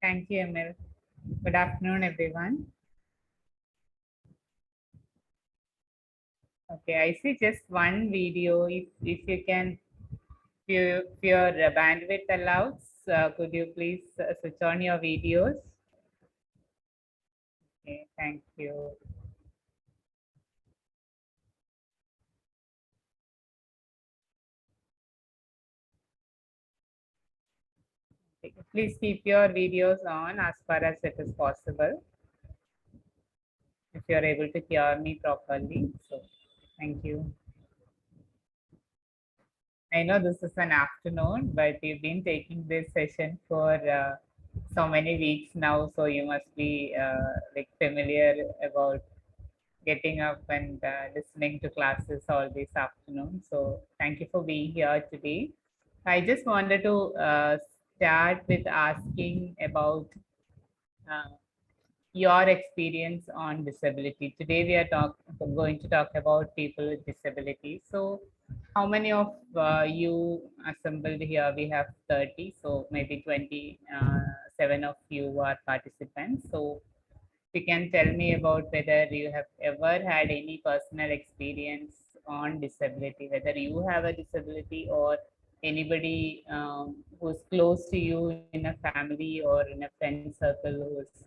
Thank you, Emil. Good afternoon, everyone. Okay, I see just one video. If you can, if your bandwidth allows, could you please switch on your videos? Okay, thank you. Please keep your videos on as far as it is possible. If you are able to hear me properly, so thank you. I know this is an afternoon, but you've been taking this session for so many weeks now, so you must be like familiar about getting up and listening to classes all this afternoon. So thank you for being here today. I just wanted to start with asking about uh, your experience on disability. Today we are going to talk about people with disabilities. So how many of you assembled here? We have 30, so maybe 27 of you are participants. So you can tell me about whether you have ever had any personal experience on disability, whether you have a disability or anybody who's close to you in a family or in a friend circle who's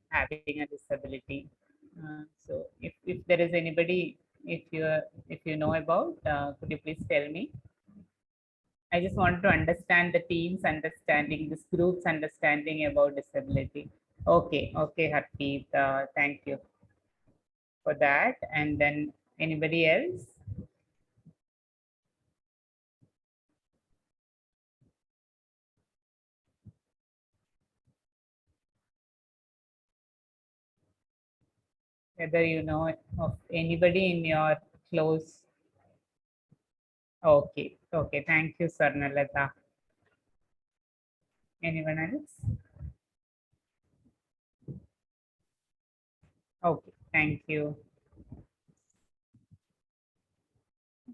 having a disability. So if there is anybody, if you know about, could you please tell me? I just want to understand the team's understanding, this group's understanding about disability. Okay, Harpreet, thank you for that. And then anybody else? Whether you know of anybody in your close. Okay, thank you, Sarnalata. Anyone else? Okay, thank you.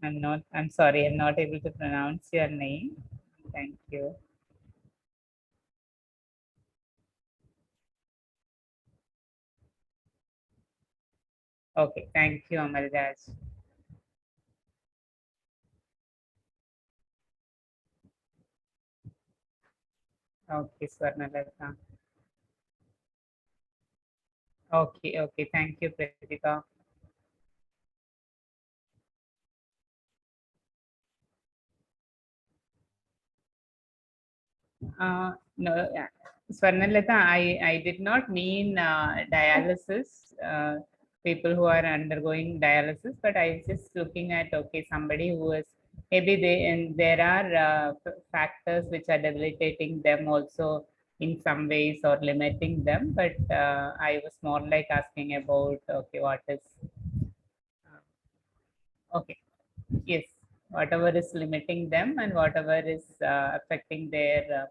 I'm sorry, I'm not able to pronounce your name. Thank you. Okay, thank you, Amalraj. Okay, Swarnalata. Okay, thank you, Pratika. No, yeah. Swarnalata, I did not mean dialysis, people who are undergoing dialysis, but I was just looking at, okay, somebody who is, maybe and there are factors which are debilitating them also in some ways or limiting them, but I was more like asking about, okay, what is, okay, yes, whatever is limiting them and whatever is affecting their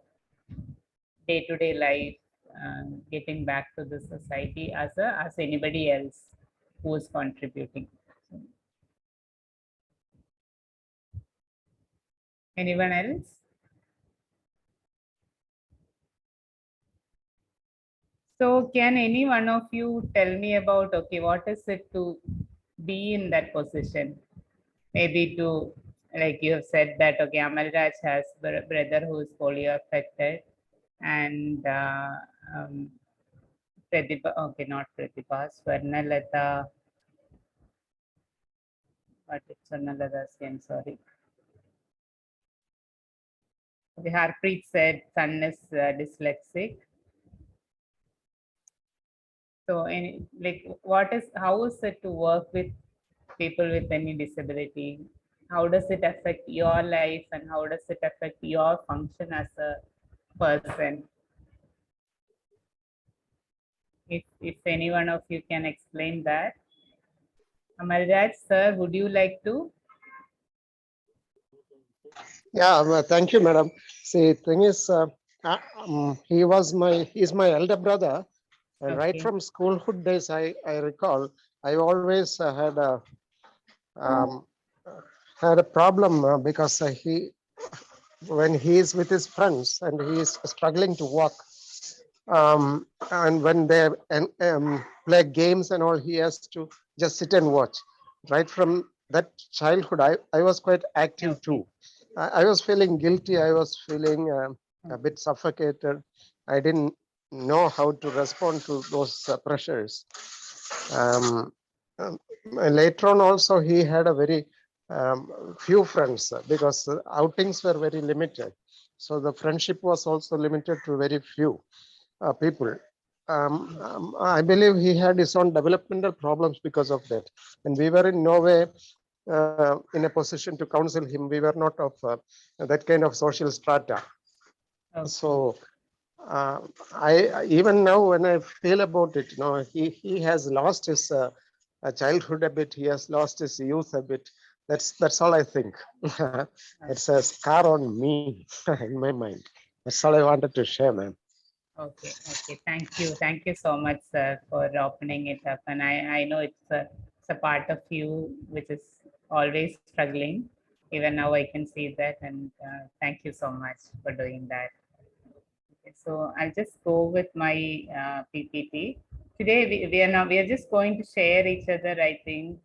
day-to-day life, getting back to the society as anybody else who is contributing. Anyone else? So can any one of you tell me about, okay, what is it to be in that position? Maybe to, like you have said that, okay, Amalraj has a brother who is polio affected, and Pratibha, okay, not Pratibha, Swarnalata, what is Swarnalata's name? Sorry. Okay, Harpreet said son is dyslexic. So, any, like, how is it to work with people with any disability? How does it affect your life and how does it affect your function as a person? If any one of you can explain that. Amalraj, sir, would you like to? Yeah, thank you, madam. See, thing is, he's my elder brother, and right Okay. from schoolhood days, I recall, I always um, had a problem because when he is with his friends and he is struggling to walk, And when they play games and all, he has to just sit and watch. Right from that childhood, I was quite active Okay. too. I was feeling guilty. I was feeling a bit suffocated. I didn't know how to respond to those pressures. Um, Later on, also, he had a very few friends because outings were very limited. So the friendship was also limited to very few people. I believe he had his own developmental problems because of that. And we were in no way in a position to counsel him. We were not of that kind of social strata. Okay. So I even now when I feel about it, he has lost his childhood a bit. He has lost his youth a bit. That's all I think. It's a Okay. scar on me in my mind. That's all I wanted to share, man. Okay, okay. Thank you. Thank you so much, sir, for opening it up. And I know it's a part of you which is always struggling. Even now, I can see that. And thank you so much for doing that. Okay, so I'll just go with my PPT. Today, we are now we are just going to share each other, I think,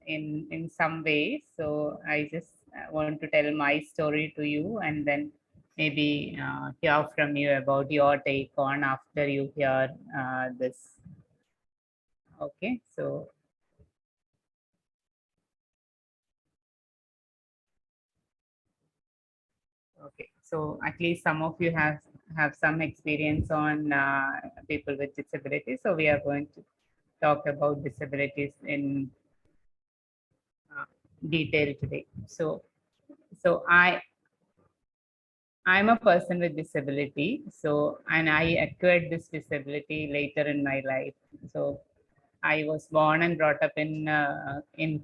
in some ways. So I just want to tell my story to you, and then maybe hear from you about your take on after you hear this. Okay, so okay, so at least some of you have some experience on people with disabilities. So we are going to talk about disabilities in uh, detail today. So I'm a person with disability. So, and I acquired this disability later in my life. So, I was born and brought up in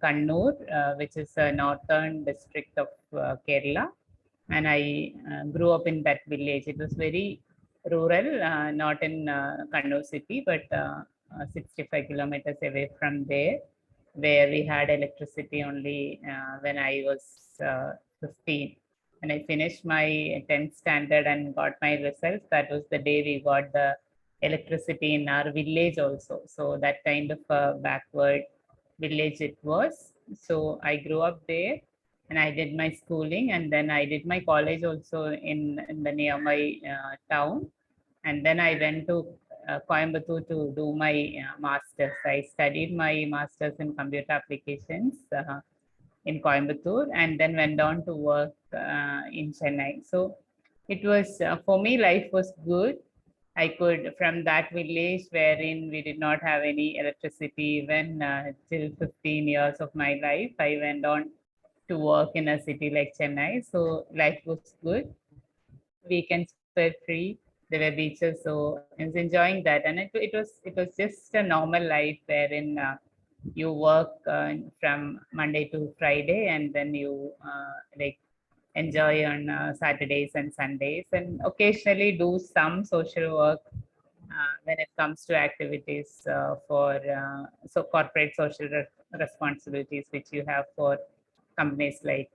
Kannur, which is a northern district of Kerala, and I grew up in that village. It was very rural, not in Kannur city, but 65 kilometers away from there, where we had electricity only when I was 15. When I finished my 10th standard and got my results, that was the day we got the electricity in our village also. So that kind of a backward village it was. So I grew up there and I did my schooling, and then I did my college also in the nearby town. And then I went to Coimbatore to do my master's. I studied my master's in computer applications in Coimbatore, and then went on to work in Chennai. So it was for me, life was good. I could, from that village wherein we did not have any electricity even till 15 years of my life, I went on to work in a city like Chennai. So life was good. Weekends were free. There were beaches, so I was enjoying that. And it was just a normal life wherein you work from Monday to Friday, and then you like enjoy on Saturdays and Sundays, and occasionally do some social work when it comes to activities for so corporate social responsibilities which you have for companies like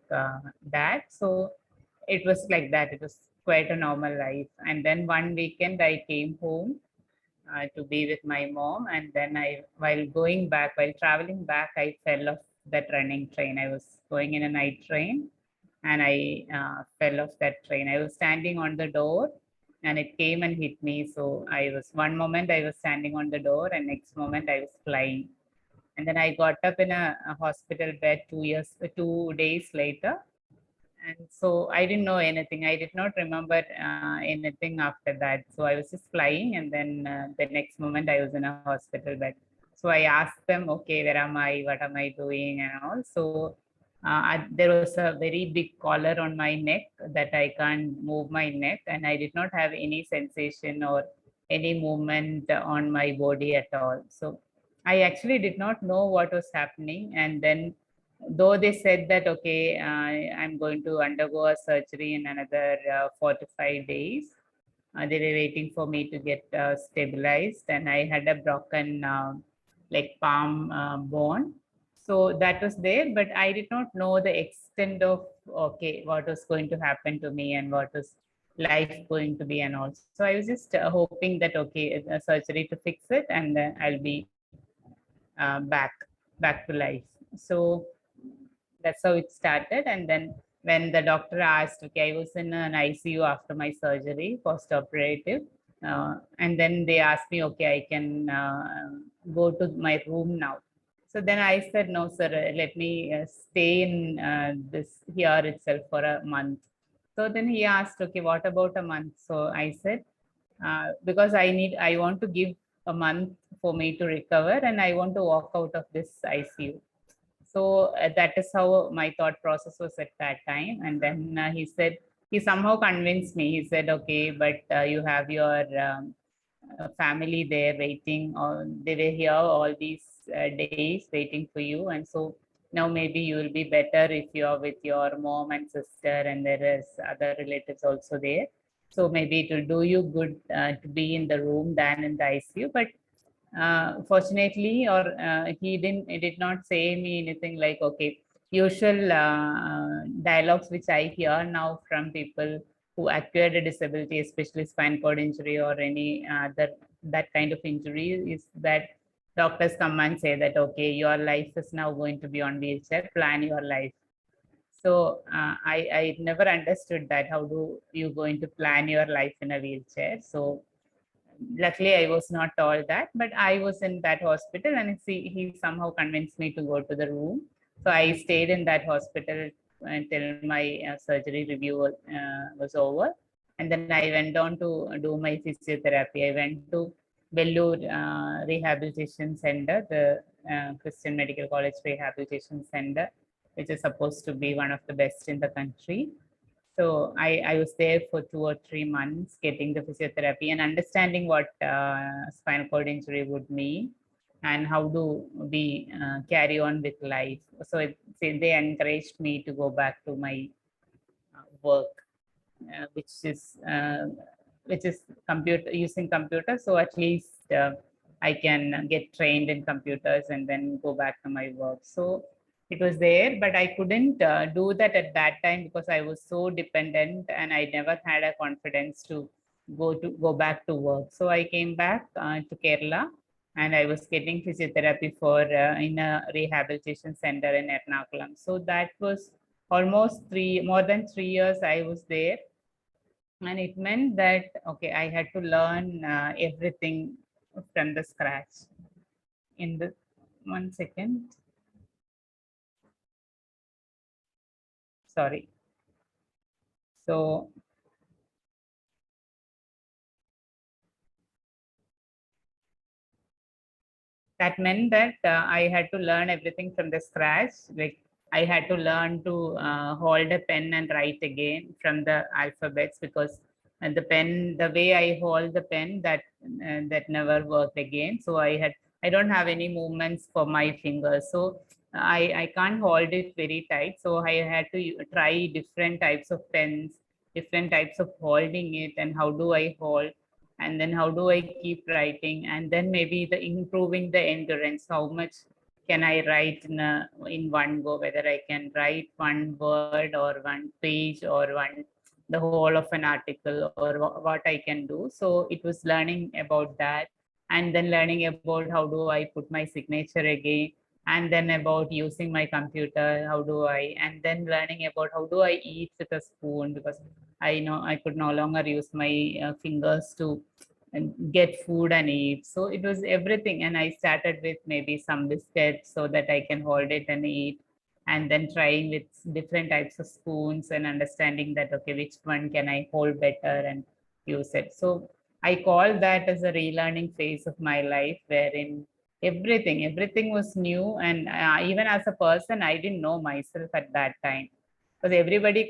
that. So it was like that. It was quite a normal life. And then one weekend I came home to be with my mom, and then while traveling back, I fell off that running train. I was going in a night train, and I fell off that train. I was standing on the door, and it came and hit me. So I was one moment I was standing on the door, and next moment I was flying. And then I got up in a hospital bed 2 days later. And so I didn't know anything. I did not remember anything after that. So I was just flying, and then the next moment I was in a hospital bed. So I asked them, okay, where am I? What am I doing? And all. So there was a very big collar on my neck that I can't move my neck, and I did not have any sensation or any movement on my body at all. So I actually did not know what was happening. And then, though they said that, okay, I'm going to undergo a surgery in another 4 to 5 days, they were waiting for me to get stabilized, and I had a broken like palm bone. So that was there, but I did not know the extent of, okay, what was going to happen to me and what was life going to be and all. So I was just hoping that okay, a surgery to fix it, and then I'll be back to life. So that's how it started. And then when the doctor asked, okay, I was in an ICU after my surgery, post operative, and then they asked me, okay, I can go to my room now. So then I said, no, sir, let me stay in this here itself for a month. So then he asked, okay, what about a month? So I said, because I want to give a month for me to recover, and I want to walk out of this ICU. So that is how my thought process was at that time. And then he said, he somehow convinced me. He said, okay, but you have your family there waiting, or they were here all these days waiting for you. And so now maybe you will be better if you are with your mom and sister, and there is other relatives also there. So maybe it will do you good to be in the room than in the ICU. But fortunately, or he did not say me anything like, okay, usual dialogues which I hear now from people who acquired a disability, especially spinal cord injury or any other that kind of injury, is that doctors come and say that, okay, your life is now going to be on wheelchair, plan your life. So I never understood that. How do you going to plan your life in a wheelchair? So luckily I was not told that, but I was in that hospital, and he somehow convinced me to go to the room. So I stayed in that hospital until my surgery review was over. And then I went on to do my physiotherapy. I went to Vellore Rehabilitation Center, the Christian Medical College Rehabilitation Center, which is supposed to be one of the best in the country. So I was there for 2 or 3 months getting the physiotherapy and understanding what spinal cord injury would mean and how do we carry on with life. So they encouraged me to go back to my work, uh, which is uh, which is computer using computers. So at least I can get trained in computers and then go back to my work. So it was there, but I couldn't do that at that time because I was so dependent and I never had a confidence to go back to work. So I came back to Kerala, and I was getting physiotherapy for in a rehabilitation center in Ernakulam. So that was almost more than 3 years I was there. And it meant that, okay, I had to learn everything from the scratch. In the 1 second, sorry. So that meant that I had to learn everything from the scratch. Like I had to learn to hold a pen and write again from the alphabets, because the pen, the way I hold the pen, that never worked again. So I don't have any movements for my fingers. So I can't hold it very tight. So I had to try different types of pens, different types of holding it, and how do I hold, and then how do I keep writing, and then maybe the improving the endurance. How much can I write in one go? Whether I can write one word or one page or the whole of an article, or what I can do. So it was learning about that, and then learning about how do I put my signature again, and then about using my computer. How do I, and then learning about how do I eat with a spoon, because I know I could no longer use my fingers to and get food and eat. So it was everything. And I started with maybe some biscuits so that I can hold it and eat. And then trying with different types of spoons and understanding that, okay, which one can I hold better and use it. So I call that as a relearning phase of my life, wherein everything was new. And even as a person, I didn't know myself at that time, because everybody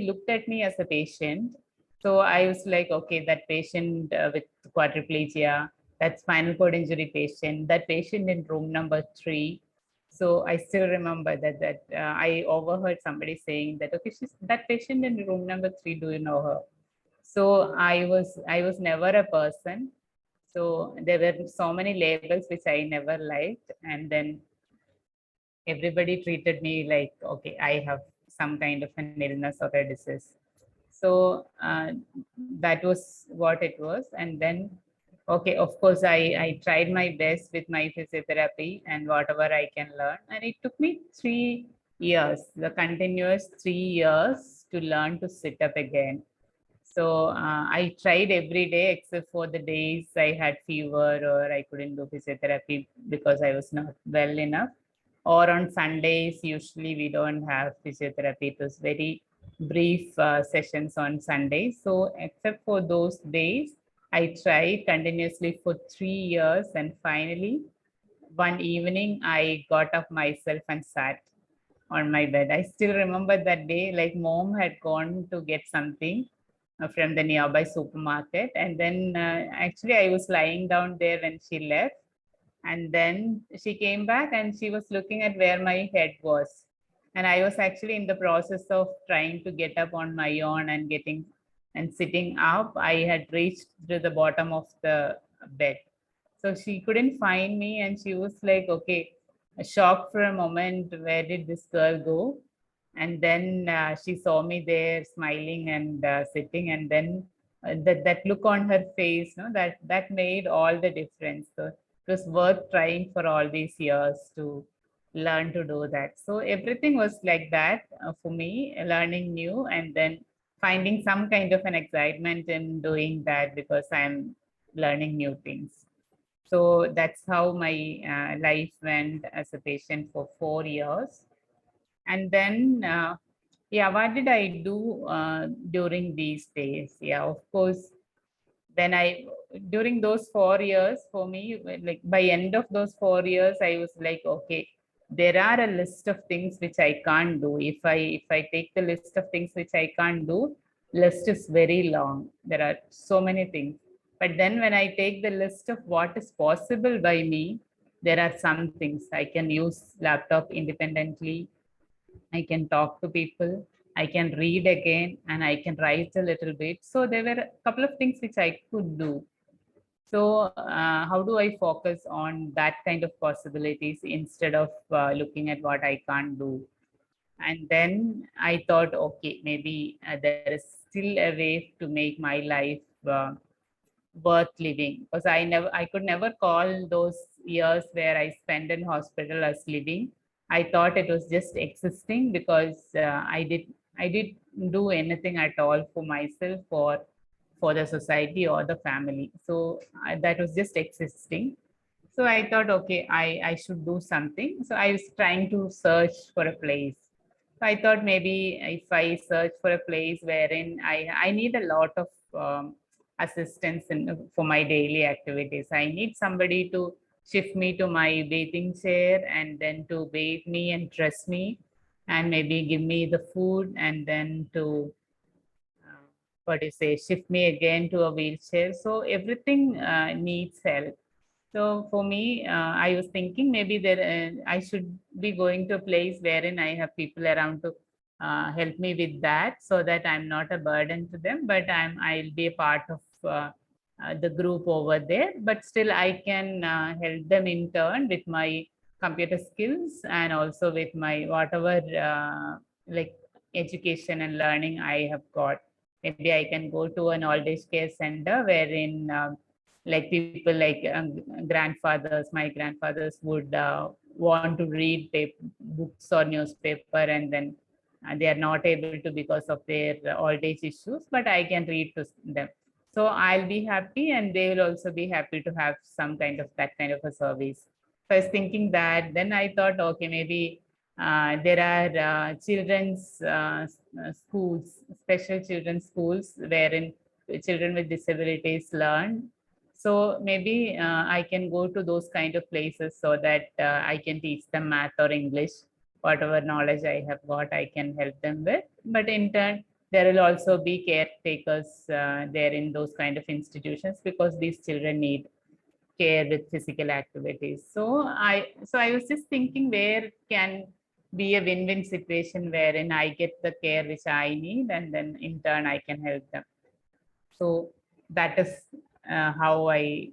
looked at me as a patient. So I was like, okay, that patient with quadriplegia, that spinal cord injury patient, that patient in room number 3. So I still remember that I overheard somebody saying that, okay, she's that patient in room number 3. Do you know her? So I was never a person. So there were so many labels which I never liked, and then everybody treated me like, okay, I have some kind of an illness or a disease. So that was what it was. And then, okay, of course, I tried my best with my physiotherapy and whatever I can learn. And it took me 3 years, the continuous 3 years to learn to sit up again. So I tried every day except for the days I had fever or I couldn't do physiotherapy because I was not well enough. Or on Sundays, usually we don't have physiotherapy. It was very brief sessions on Sundays. So except for those days, I tried continuously for 3 years, and finally one evening I got up myself and sat on my bed. I still remember that day, like mom had gone to get something from the nearby supermarket. And then actually I was lying down there when she left. And then she came back and she was looking at where my head was. And I was actually in the process of trying to get up on my own and getting and sitting up. I had reached to the bottom of the bed. So she couldn't find me and she was like, okay, shocked for a moment, where did this girl go? And then she saw me there smiling and sitting, and then that look on her face, no, that made all the difference. So it was worth trying for all these years to learn to do that. So everything was like that for me, learning new and then finding some kind of an excitement in doing that because I'm learning new things. So that's how my life went as a patient for 4 years. And then, yeah, what did I do during these days? Yeah, of course, then I, during those 4 years for me, like by end of those 4 years, I was like, okay, there are a list of things which I can't do. If I take the list of things which I can't do, list is very long. There are so many things. But then when I take the list of what is possible by me, there are some things. I can use laptop independently. I can talk to people. I can read again and I can write a little bit. So there were a couple of things which I could do. So how do I focus on that kind of possibilities instead of looking at what I can't do? And then I thought, okay, maybe there is still a way to make my life uh, worth living, because I could never call those years where I spent in hospital as living. I thought it was just existing because I did do anything at all for myself or for the society or the family. So that was just existing. So I thought, okay, I should do something. So I was trying to search for a place. So I thought maybe if I search for a place wherein I need a lot of assistance for my daily activities. I need somebody to shift me to my bathing chair and then to bathe me and dress me and maybe give me the food and then to what do you say, shift me again to a wheelchair. So everything needs help. So for me, I was thinking maybe there I should be going to a place wherein I have people around to help me with that, so that I'm not a burden to them, but I'll be a part of the group over there. But still, I can help them in turn with my computer skills and also with my whatever like education and learning I have got. Maybe I can go to an old age care center wherein like people like grandfathers, my grandfathers would want to read books or newspaper, and then they are not able to because of their old age issues, but I can read to them. So I'll be happy and they will also be happy to have some kind of that kind of a service. So I was thinking that. Then I thought, okay, maybe there are children's schools, special children's schools wherein children with disabilities learn. So maybe I can go to those kind of places so that I can teach them math or English. Whatever knowledge I have got, I can help them with. But in turn, there will also be caretakers there in those kind of institutions, because these children need care with physical activities. So I was just thinking where can be a win-win situation wherein I get the care which I need and then in turn I can help them. So that is how I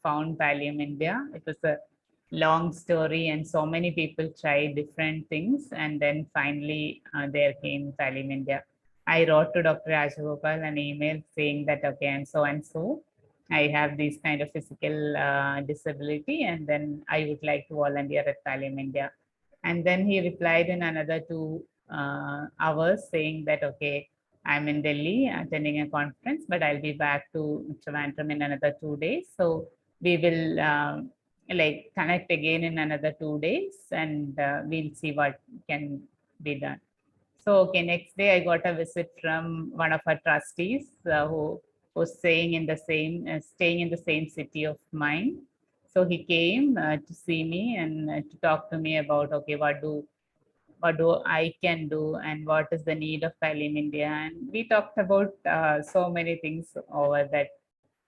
found Pallium India. It was a long story, and so many people tried different things, and then finally there came Pallium India. I wrote to Dr. Rajagopal an email saying that, okay, I'm so and so. I have this kind of physical disability, and then I would like to volunteer at Talim India. And then he replied in another 2 hours saying that, okay, I'm in Delhi attending a conference, but I'll be back to Trivandrum in another 2 days. So we will like connect again in another 2 days, and we'll see what can be done. So, okay, next day I got a visit from one of our trustees who was staying in the same city of mine. So he came to see me and to talk to me about, okay, what do I can do and what is the need of Palim India. And we talked about so many things over that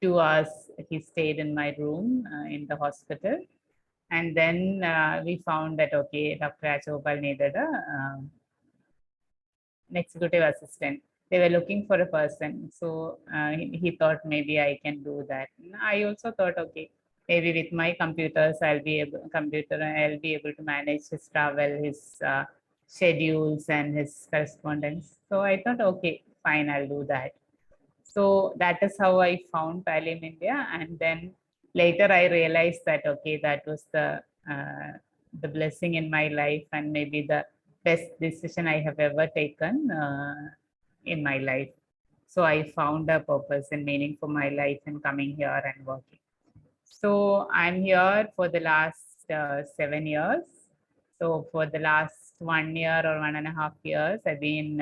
2 hours. He stayed in my room in the hospital. And then we found that, okay, Dr. Rajagopal needed an executive assistant. They were looking for a person. So he thought maybe I can do that. And I also thought, okay, maybe with my I'll be able to manage his travel, his schedules and his correspondence. So I thought, okay, fine, I'll do that. So that is how I found Palim India. And then later I realized that, okay, that was the blessing in my life and maybe the best decision I have ever taken in my life. So I found a purpose and meaning for my life in coming here and working. So I'm here for the last 7 years. So for the last 1 year or 1.5 years, I've been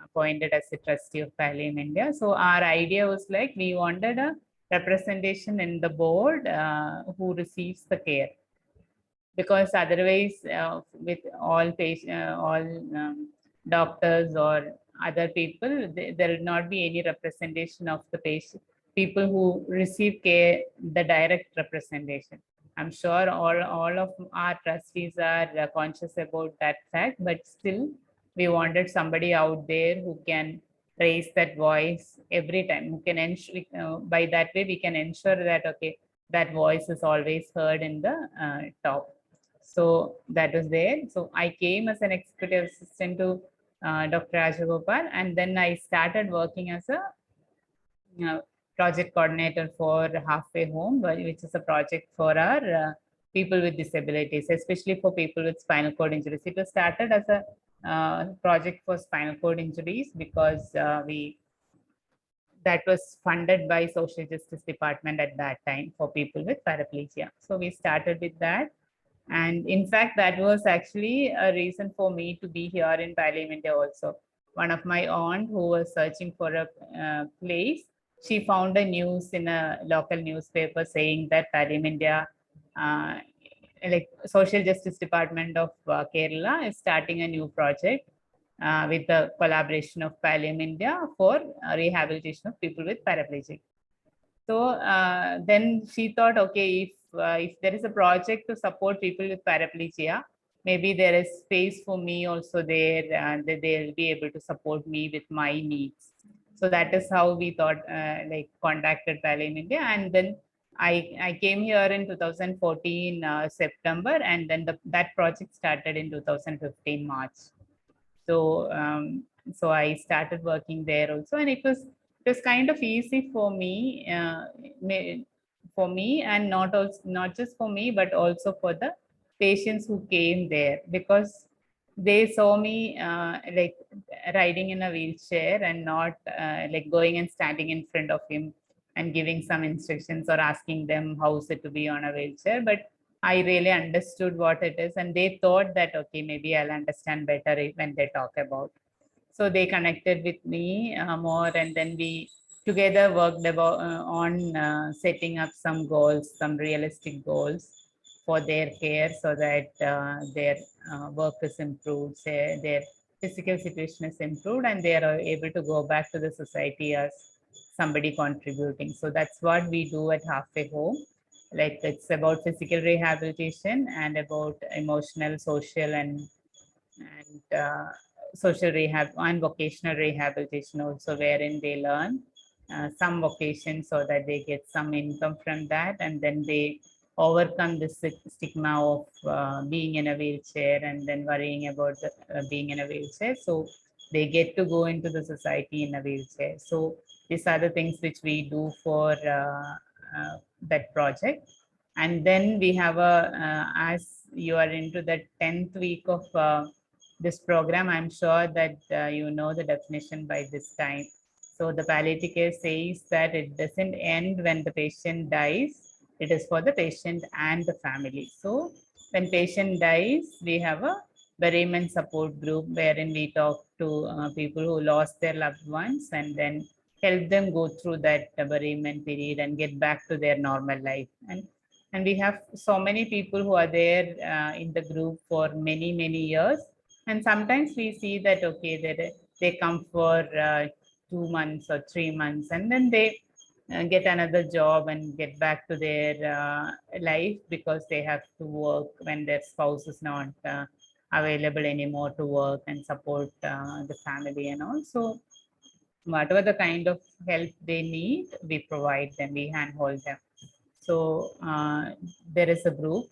appointed as a trustee of Palim India. So our idea was like we wanted a representation in the board who receives the care, because otherwise with all doctors or other people, there will not be any representation of the patient, people who receive care, the direct representation. I'm sure all of our trustees are conscious about that fact, but still we wanted somebody out there who can raise that voice every time, who can ensure by that way we can ensure that, okay, that voice is always heard in the top. So that was there. So I came as an executive assistant to Dr. Rajagopal, and then I started working as a project coordinator for Halfway Home, which is a project for our people with disabilities, especially for people with spinal cord injuries. It was started as a project for spinal cord injuries because that was funded by Social Justice Department at that time for people with paraplegia. So we started with that. And in fact, that was actually a reason for me to be here in Parliament also. One of my aunt who was searching for a place, she found a news in a local newspaper saying that Parliament, like Social Justice Department of Kerala is starting a new project with the collaboration of Pallium India for rehabilitation of people with paraplegic. So then she thought, okay, if there is a project to support people with paraplegia, maybe there is space for me also there, and they'll be able to support me with my needs. So that is how we thought, like contacted Pallium India, and then I came here in 2014 September, and then that project started in 2015 March. So so I started working there also, and it was kind of easy for me, and not just for me, but also for the patients who came there, because they saw me like riding in a wheelchair and not like going and standing in front of him and giving some instructions or asking them how's it to be on a wheelchair. But I really understood what it is, and they thought that, okay, maybe I'll understand better when they talk about. So they connected with me more, and then we together worked on setting up some goals, some realistic goals for their care, so that their work is improved, their physical situation is improved, and they are able to go back to the society as somebody contributing. So that's what we do at Halfway Home. Like it's about physical rehabilitation and about emotional, social, and social rehab and vocational rehabilitation also, wherein they learn some vocation so that they get some income from that, and then they overcome the stigma of being in a wheelchair and then worrying about being in a wheelchair. So they get to go into the society in a wheelchair. So these are the things which we do for that project. And then we have as you are into the 10th week of this program, I'm sure that you know the definition by this time. So the palliative care says that it doesn't end when the patient dies, it is for the patient and the family. So when patient dies, we have a bereavement support group wherein we talk to people who lost their loved ones and then help them go through that bereavement period and get back to their normal life. And we have so many people who are there in the group for many years. And sometimes we see that, okay, they come for 2 months or 3 months, and then they get another job and get back to their life because they have to work when their spouse is not available anymore to work and support the family and all. So whatever the kind of help they need, we provide them, we handhold them. So there is a group,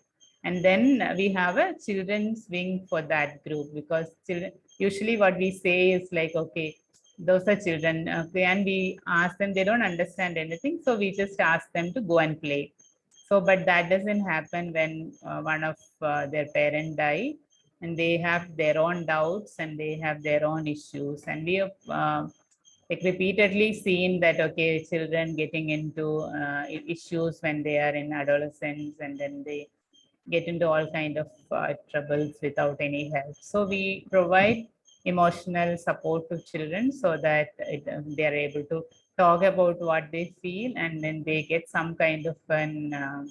and then we have a children's wing for that group, because children, usually what we say is like, okay, those are children, okay, and we ask them, they don't understand anything, so we just ask them to go and play. So but that doesn't happen when one of their parent die, and they have their own doubts and they have their own issues. And we have like repeatedly seen that, okay, children getting into issues when they are in adolescence, and then they get into all kind of troubles without any help. So we provide emotional support to children so that they are able to talk about what they feel, and then they get some kind of an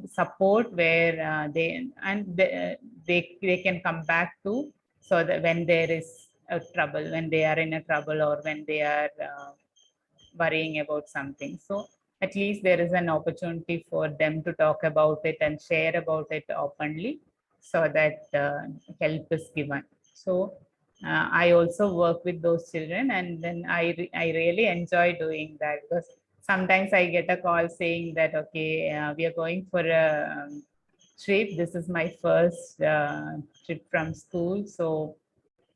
support where they can come back to, so that when there is a trouble, when they are in a trouble, or when they are worrying about something, so at least there is an opportunity for them to talk about it and share about it openly, so that help is given. So I also work with those children, and then I really enjoy doing that, because sometimes I get a call saying that, okay, we are going for a trip. This is my first trip from school. So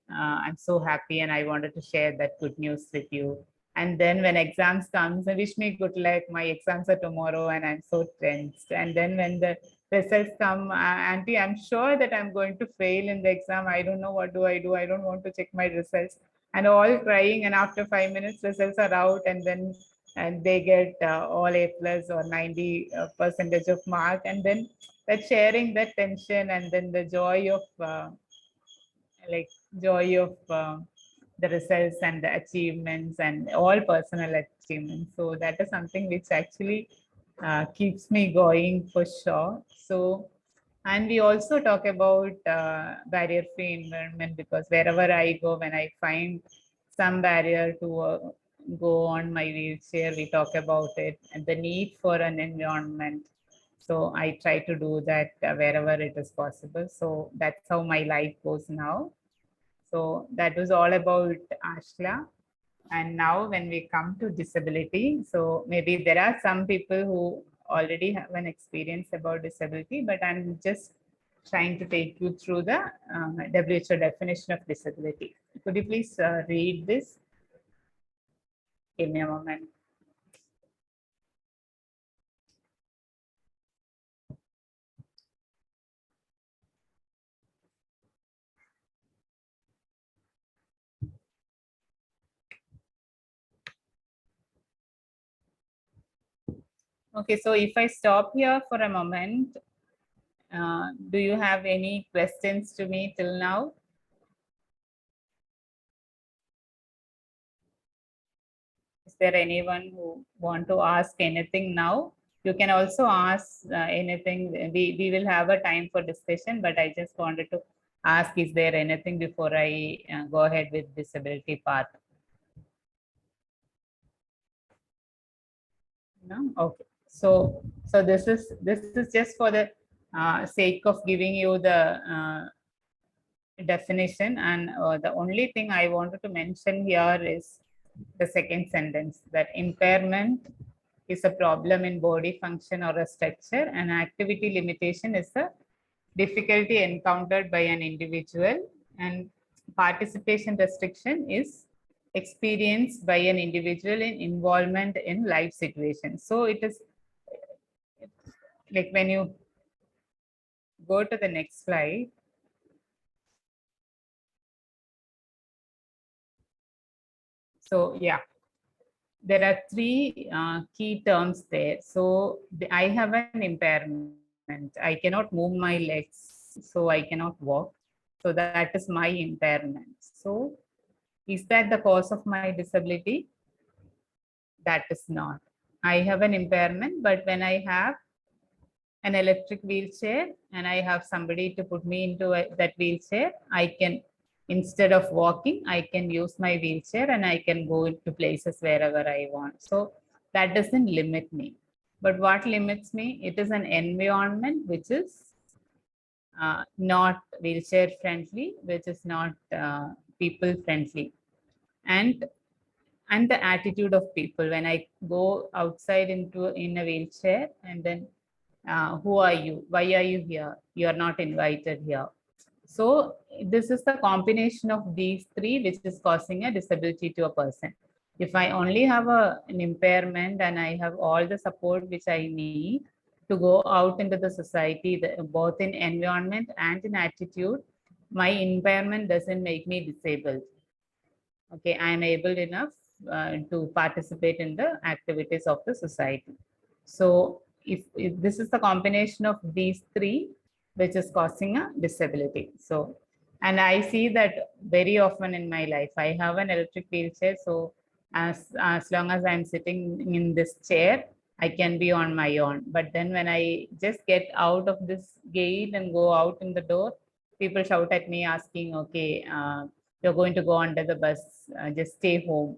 I'm so happy, and I wanted to share that good news with you. And then when exams comes, I wish me good luck. My exams are tomorrow, and I'm so tensed. And then when the results come, Auntie, I'm sure that I'm going to fail in the exam. I don't know what do I do. I don't want to check my results. And all crying. And after 5 minutes, results are out, and then and they get all A plus or 90 percentage of mark. And then that sharing that tension, and then the joy of like joy of the results and the achievements and all personal achievements. So that is something which actually keeps me going for sure. So, and we also talk about barrier-free environment, because wherever I go, when I find some barrier to go on my wheelchair, we talk about it and the need for an environment. So I try to do that wherever it is possible. So that's how my life goes now. So that was all about Ashla. And now when we come to disability, so maybe there are some people who already have an experience about disability, but I'm just trying to take you through the WHO definition of disability. Could you please read this? Give me a moment. Okay, so if I stop here for a moment, do you have any questions to me till now? Is there anyone who want to ask anything now? You can also ask anything. We will have a time for discussion, but I just wanted to ask, is there anything before I go ahead with disability part? No? Okay. So this is just for the sake of giving you the definition, and the only thing I wanted to mention here is the second sentence, that impairment is a problem in body function or a structure, and activity limitation is a difficulty encountered by an individual, and participation restriction is experienced by an individual in involvement in life situations. So it is like when you go to the next slide. So yeah, there are three key terms there. So I have an impairment. I cannot move my legs, so I cannot walk. So that is my impairment. So is that the cause of my disability? That is not. I have an impairment, but when I have an electric wheelchair and I have somebody to put me into that wheelchair, I can, instead of walking, I can use my wheelchair and I can go to places wherever I want. So that doesn't limit me. But what limits me? It is an environment which is not wheelchair friendly, which is not people friendly, and the attitude of people. When I go outside in a wheelchair, and then who are you? Why are you here? You are not invited here. So this is the combination of these three which is causing a disability to a person. If I only have an impairment and I have all the support which I need to go out into the society, both in environment and in attitude, my impairment doesn't make me disabled. Okay, I am able enough to participate in the activities of the society. So if this is the combination of these three, which is causing a disability. So, and I see that very often in my life. I have an electric wheelchair, so as long as I'm sitting in this chair, I can be on my own. But then when I just get out of this gate and go out in the door, people shout at me asking, okay, you're going to go under the bus, just stay home.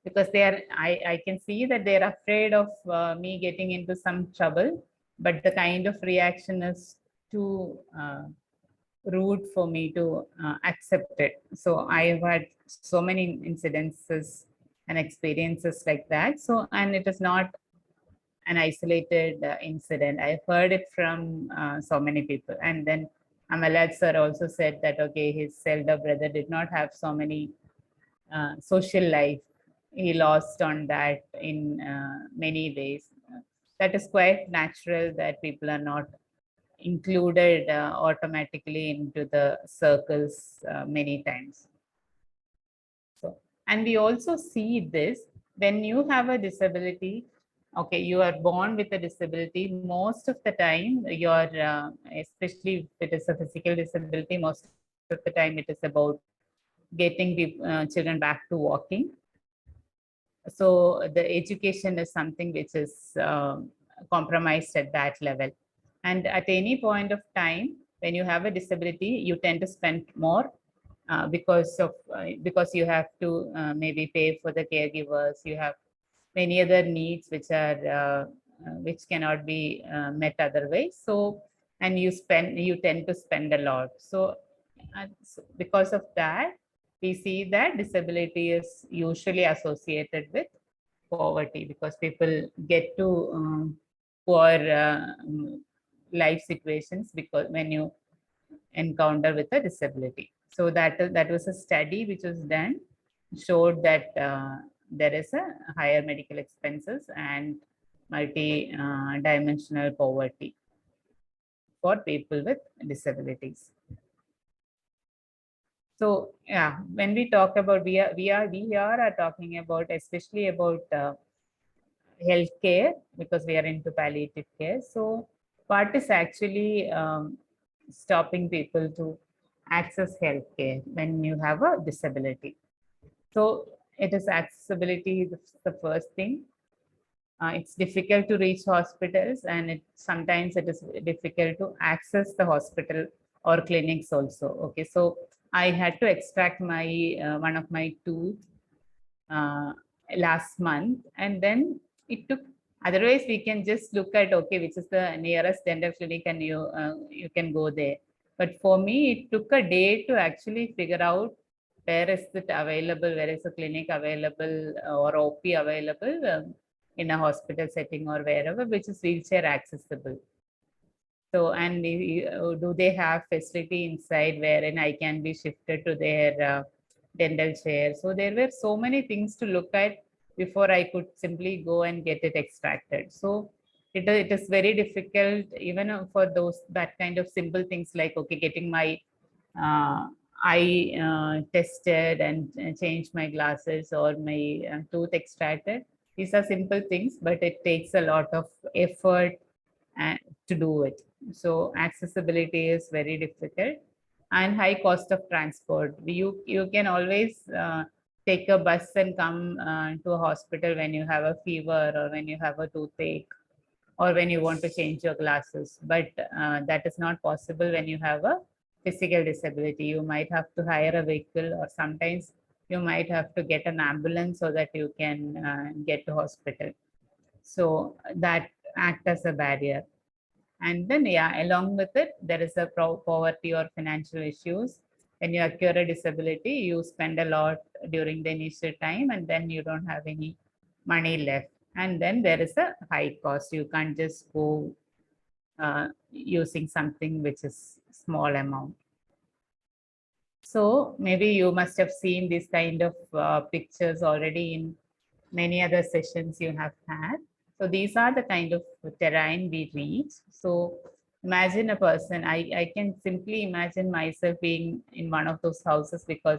Because I can see that they're afraid of me getting into some trouble, but the kind of reaction is too rude for me to accept it. So I've had so many incidences and experiences like that. So, and it is not an isolated incident. I've heard it from so many people. And then Amalad sir also said that, okay, his elder brother did not have so many social life. He lost on that in many ways. That is quite natural that people are not included automatically into the circles many times. So, and we also see this when you have a disability. Okay, you are born with a disability. Most of the time, especially if it is a physical disability, most of the time it is about getting children back to walking. So the education is something which is compromised at that level. And at any point of time, when you have a disability, you tend to spend more because you have to maybe pay for the caregivers. You have many other needs which cannot be met otherwise. So, and you tend to spend a lot. So because of that, we see that disability is usually associated with poverty, because people get to poor life situations because when you encounter with a disability. So that was a study which was done, showed that there is a higher medical expenses and multi-dimensional poverty for people with disabilities. So yeah, when we talk about we are talking about especially about healthcare, because we are into palliative care. So what is actually stopping people to access healthcare when you have a disability? So it is accessibility, the first thing. It's difficult to reach hospitals, and sometimes it is difficult to access the hospital or clinics also. Okay, so I had to extract my one of my tooth uh, last month, and then it took. Otherwise, we can just look at, okay, which is the nearest dental clinic, and you can go there. But for me, it took a day to actually figure out where is it available, where is the clinic available, or OP available in a hospital setting or wherever, which is wheelchair accessible. So, and do they have facility inside wherein I can be shifted to their dental chair? So there were so many things to look at before I could simply go and get it extracted. So it is very difficult even for those that kind of simple things like, okay, getting my uh, eye tested and changed my glasses or my tooth extracted. These are simple things, but it takes a lot of effort and to do it. So accessibility is very difficult and high cost of transport. You can always take a bus and come to a hospital when you have a fever or when you have a toothache or when you want to change your glasses. But that is not possible when you have a physical disability. You might have to hire a vehicle or sometimes you might have to get an ambulance so that you can get to hospital. So that act as a barrier. And then, yeah, along with it, there is a poverty or financial issues. When you acquire a disability, you spend a lot during the initial time and then you don't have any money left. And then there is a high cost. You can't just go using something which is small amount. So maybe you must have seen this kind of pictures already in many other sessions you have had. So these are the kind of terrain we reach. So imagine a person, I can simply imagine myself being in one of those houses because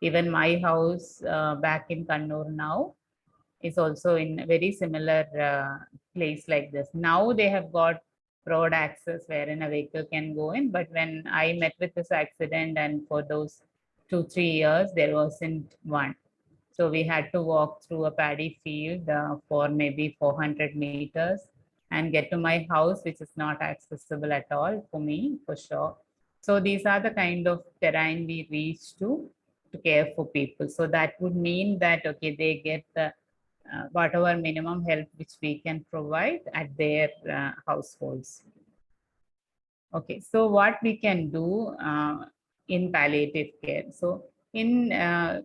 even my house back in Kannur now is also in a very similar place like this. Now they have got road access wherein a vehicle can go in, but when I met with this accident and for those 2 3 years there wasn't one. So we had to walk through a paddy field for maybe 400 meters and get to my house, which is not accessible at all for me, for sure. So these are the kind of terrain we reach to care for people. So that would mean that, okay, they get the whatever minimum help which we can provide at their households. Okay, so what we can do in palliative care. So in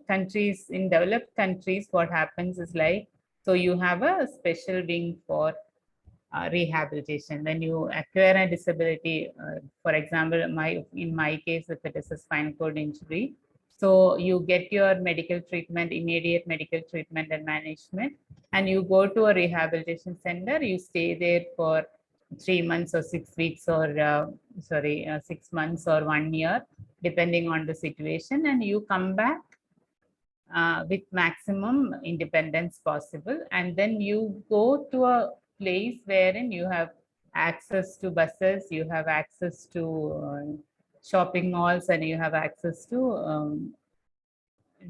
countries, in developed countries, what happens is like, so you have a special wing for rehabilitation. When you acquire a disability, for example, in my case, if it is a spinal cord injury, so you get your medical treatment, immediate medical treatment and management, and you go to a rehabilitation center. You stay there for 3 months or 6 weeks or 6 months or 1 year, depending on the situation, and you come back with maximum independence possible. And then you go to a place wherein you have access to buses, you have access to shopping malls, and you have access to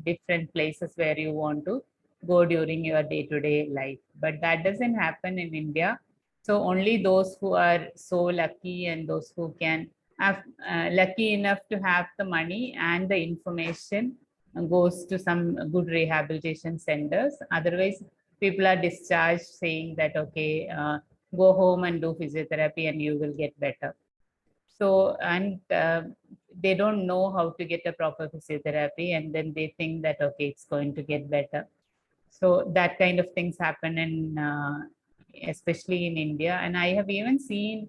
different places where you want to go during your day-to-day life. But that doesn't happen in India. So only those who are so lucky and those who can have lucky enough to have the money and the information goes to some good rehabilitation centers. Otherwise, people are discharged saying that, okay, go home and do physiotherapy and you will get better. So, and they don't know how to get a proper physiotherapy, and then they think that, okay, it's going to get better. So that kind of things happen in, especially in India. And I have even seen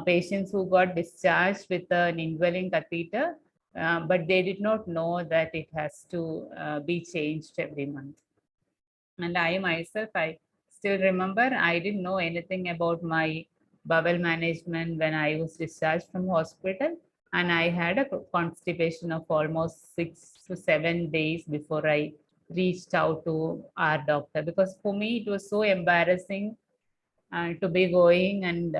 patients who got discharged with an indwelling catheter, but they did not know that it has to be changed every month. And I myself, I still remember, I didn't know anything about my bowel management when I was discharged from hospital. And I had a constipation of almost 6 to 7 days before I reached out to our doctor, because for me it was so embarrassing to be going and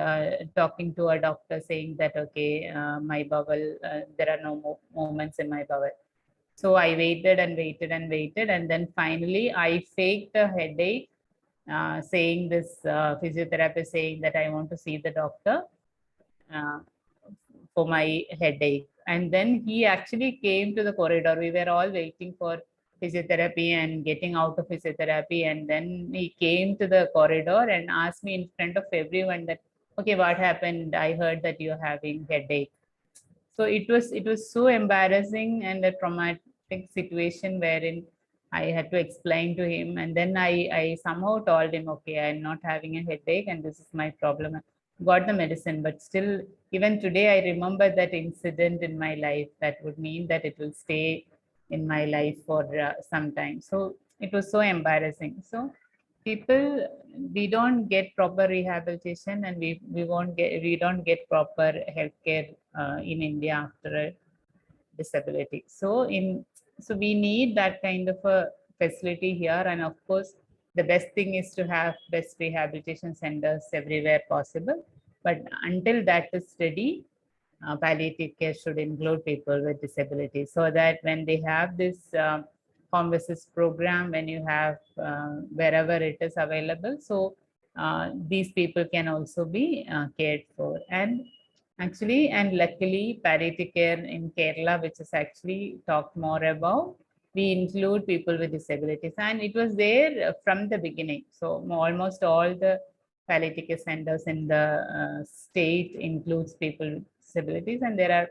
talking to a doctor saying that, okay, my bowel, there are no more moments in my bowel. So I waited and waited and waited, and then finally I faked a headache, saying this physiotherapist saying that I want to see the doctor uh, for my headache. And then he actually came to the corridor. We were all waiting for physiotherapy and getting out of physiotherapy. And then he came to the corridor and asked me in front of everyone that, okay, what happened? I heard that you're having headache. So it was so embarrassing and a traumatic situation wherein I had to explain to him. And then I somehow told him, okay, I'm not having a headache and this is my problem. got the medicine, but still, even today, I remember that incident in my life. That would mean that it will stay in my life for some time. So it was so embarrassing. So people, we don't get proper rehabilitation, and we don't get proper healthcare in India after a disability. So we need that kind of a facility here, and of course, the best thing is to have best rehabilitation centers everywhere possible. But until that is ready, palliative care should include people with disabilities, so that when they have this home visits program, when you have wherever it is available, so these people can also be cared for. And actually, and luckily, palliative care in Kerala, which is actually talked more about, we include people with disabilities, and it was there from the beginning. So almost all the palliative care centers in the state includes people with disabilities, and there are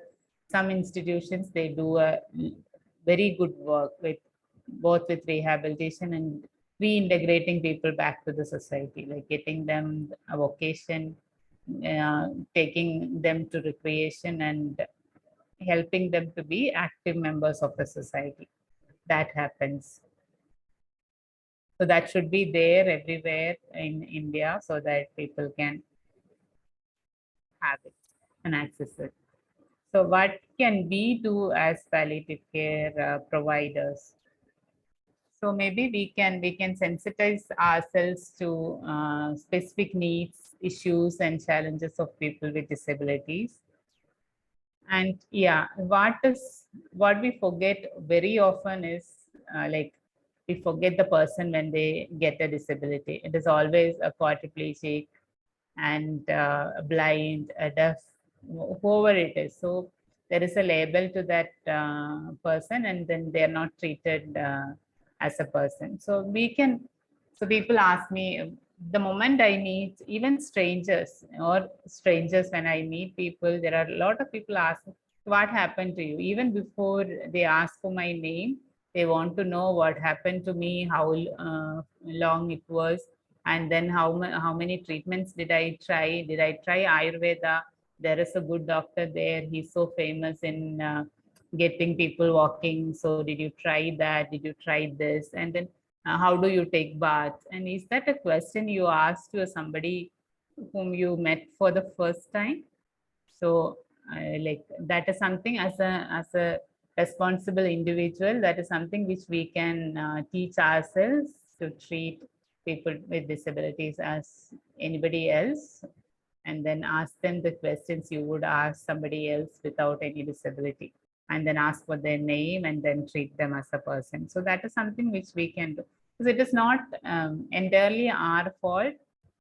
some institutions, they do a very good work with both with rehabilitation and reintegrating people back to the society, like getting them a vocation, taking them to recreation, and helping them to be active members of the society. That happens. So that should be there everywhere in India, so that people can have it and access it. So what can we do as palliative care providers? So maybe we can sensitize ourselves to specific needs, issues, and challenges of people with disabilities. And yeah, what we forget very often is like we forget the person when they get a disability. It is always a quadriplegic and blind, deaf, whoever it is. So there is a label to that person, and then they are not treated as a person. So people ask me, the moment I meet even strangers or strangers, when I meet people, there are a lot of people ask, what happened to you? Even before they ask for my name, they want to know what happened to me, how long it was, and then how many treatments did I try? Did I try Ayurveda? There is a good doctor there. He's so famous in getting people walking. So did you try that? Did you try this? And then how do you take baths? And is that a question you ask to somebody whom you met for the first time? So like that is something, as a responsible individual, that is something which we can teach ourselves, to treat people with disabilities as anybody else, and then ask them the questions you would ask somebody else without any disability, and then ask for their name and then treat them as a person. So that is something which we can do, because it is not entirely our fault.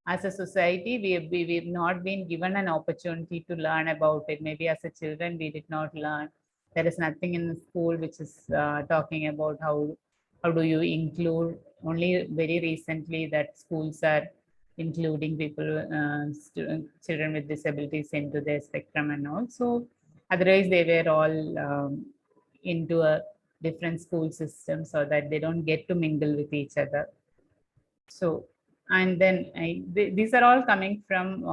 As a society, we've not been given an opportunity to learn about it. Maybe as a children we did not learn. There is nothing in the school which is talking about how do you include. Only very recently that schools are including people, children with disabilities into their spectrum and all. So otherwise they were all into a different school system, so that they don't get to mingle with each other. So, and then these are all coming from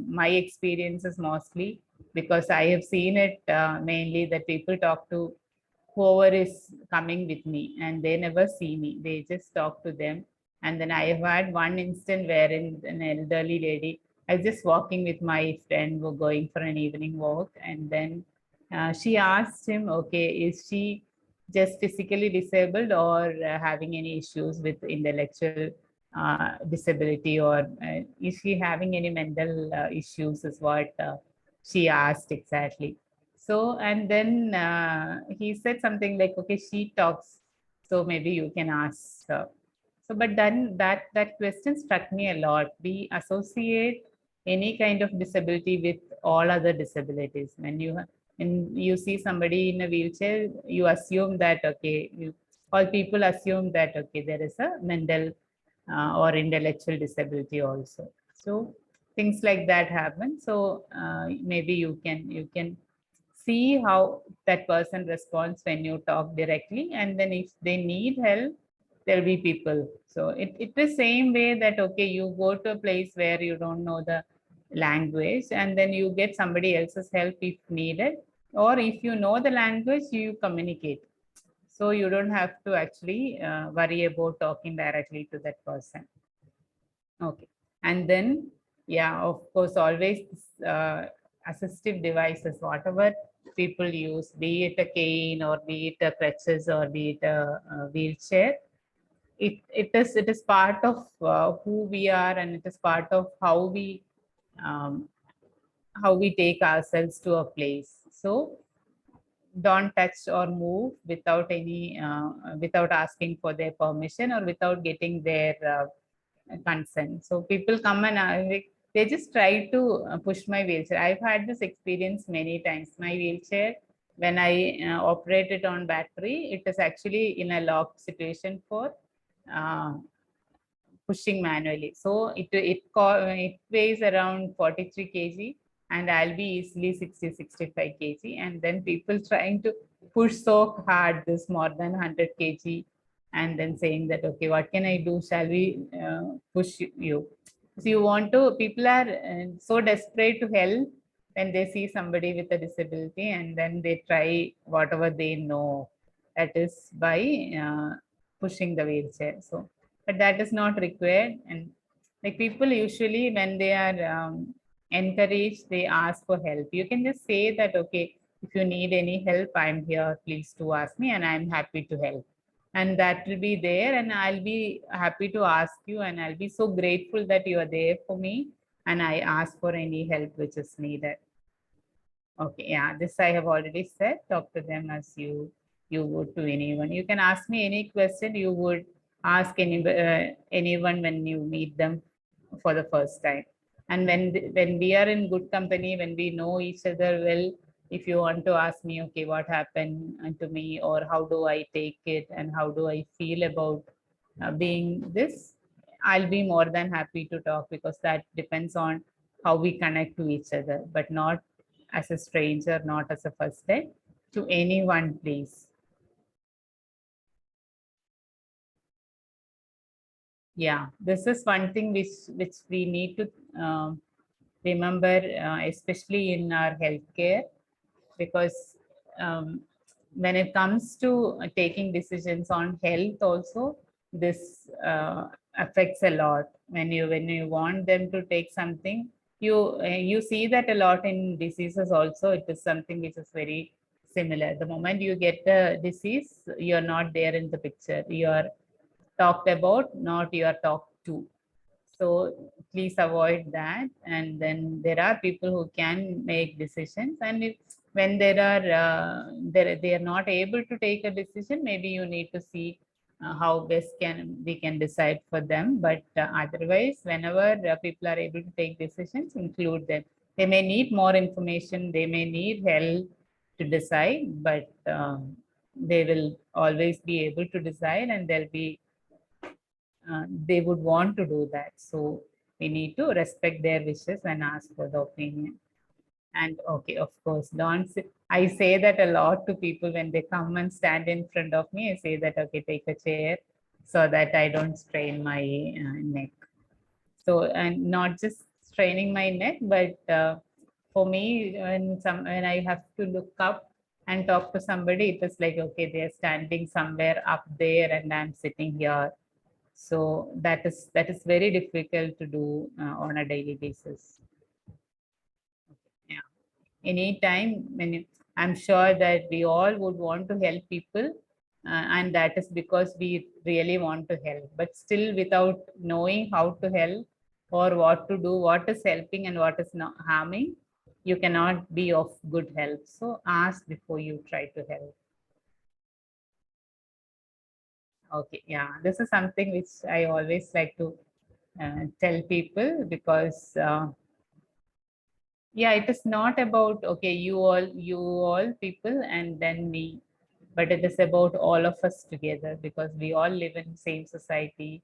my experiences mostly, because I have seen it mainly that people talk to whoever is coming with me, and they never see me. They just talk to them. And then I have had one instant wherein an elderly lady, I was just walking with my friend, were going for an evening walk, and then she asked him, okay, is she just physically disabled, or having any issues with intellectual disability, or is she having any mental issues, is what she asked exactly. So, and then he said something like, okay, she talks, so maybe you can ask her. So, but then that question struck me a lot. We associate any kind of disability with all other disabilities. When you see somebody in a wheelchair, you assume that, okay, all people assume that, okay, there is a mental or intellectual disability also. So things like that happen. So maybe you can see how that person responds when you talk directly, and then if they need help, there'll be people. So it the same way that, okay, you go to a place where you don't know the language, and then you get somebody else's help if needed, or if you know the language, you communicate. So you don't have to actually worry about talking directly to that person. Okay. And then, yeah, of course, always assistive devices, whatever people use, be it a cane or be it a crutches or be it a wheelchair, it is part of who we are, and it is part of um, how we take ourselves to a place. So don't touch or move without any without asking for their permission or without getting their consent. So people come and like, they just try to push my wheelchair. I've had this experience many times. My wheelchair, when I operate it on battery, it is actually in a locked situation for uh, pushing manually. So it weighs around 43 kg, and I'll be easily 60-65 kg. And then people trying to push so hard, this more than 100 kg, and then saying that, okay, what can I do? Shall we push you? So you want to, people are so desperate to help when they see somebody with a disability, and then they try whatever they know, that is by pushing the wheelchair. So but that is not required. And like people usually when they are encouraged, they ask for help. You can just say that, okay, if you need any help, I'm here, please do ask me and I'm happy to help. And that will be there, and I'll be happy to ask you, and I'll be so grateful that you are there for me, and I ask for any help which is needed. Okay, yeah, this I have already said. Talk to them as you would to anyone. You can ask me any question you would ask anyone when you meet them for the first time. And when we are in good company, when we know each other well, if you want to ask me, okay, what happened to me, or how do I take it, and how do I feel about being this, I'll be more than happy to talk, because that depends on how we connect to each other, but not as a stranger, not as a first date, to anyone, please. Yeah, this is one thing which we need to remember, especially in our healthcare, because when it comes to taking decisions on health, also this affects a lot. When you want them to take something, you see that a lot in diseases also. It is something which is very similar. The moment you get the disease, you're not there in the picture. You're talked about, not you are talked to. So please avoid that. And then there are people who can make decisions, and if, when there are they are not able to take a decision, maybe you need to see how best can we can decide for them. But otherwise, whenever people are able to take decisions, include them. They may need more information, they may need help to decide, but they will always be able to decide, and they'll be they would want to do that. So we need to respect their wishes and ask for the opinion. And okay, of course, don't say, I say that a lot to people when they come and stand in front of me. I say that, okay, take a chair so that I don't strain my neck. So, and not just straining my neck, but for me, when I have to look up and talk to somebody, it is like, okay, they're standing somewhere up there and I'm sitting here. So that is very difficult to do on a daily basis. Yeah. Anytime when I'm sure that we all would want to help people, and that is because we really want to help. But still, without knowing how to help or what to do, what is helping and what is not harming, you cannot be of good help. So ask before you try to help. Okay, yeah, this is something which I always like to tell people, because yeah, it is not about, okay, you all people and then me, but it is about all of us together, because we all live in same society,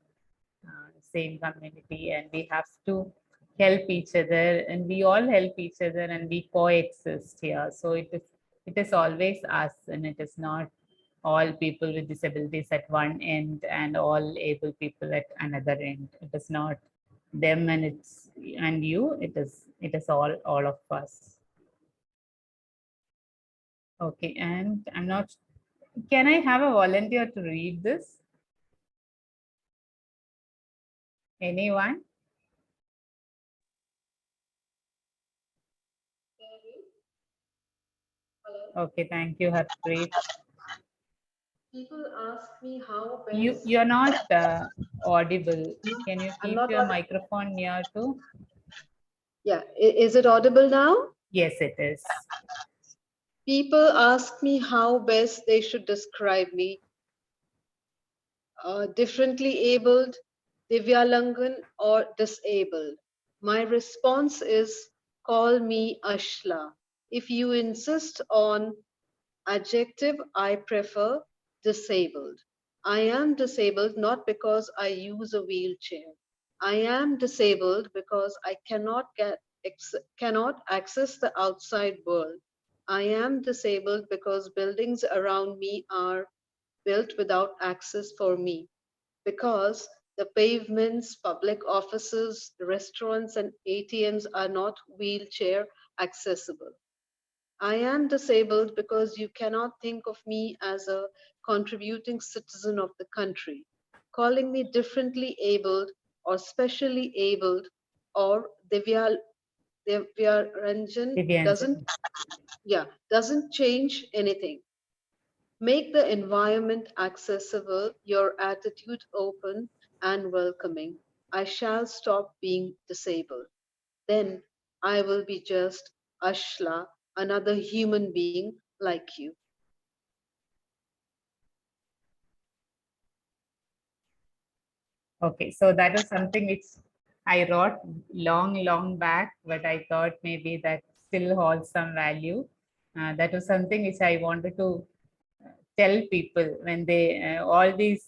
same community, and we have to help each other, and we all help each other, and we coexist here. So it is always us, and it is not all people with disabilities at one end and all able people at another end. It is not them and it's and you, it is all of us. Okay, and I'm not, can I have a volunteer to read this? Anyone? Okay, thank you, Harpreet. People ask me how best. You're not audible. Can you I'm keep not your audible. microphone near to? Yeah, is it audible now? Yes, it is. People ask me how best they should describe me. Differently abled, Divyalangan, or disabled. My response is call me Ashla. If you insist on adjective, I prefer disabled. I am disabled not because I use a wheelchair. I am disabled because I cannot access the outside world. I am disabled because buildings around me are built without access for me, because the pavements, public offices, restaurants, and ATMs are not wheelchair accessible. I am disabled because you cannot think of me as a contributing citizen of the country. Calling me differently abled or specially abled or Divyaranjan Divyanjan. doesn't change anything. Make the environment accessible, your attitude open and welcoming. I shall stop being disabled. Then I will be just Ashla, another human being like you. Okay, so that was something which I wrote long back, but I thought maybe that still holds some value. That was something which I wanted to tell people when they all these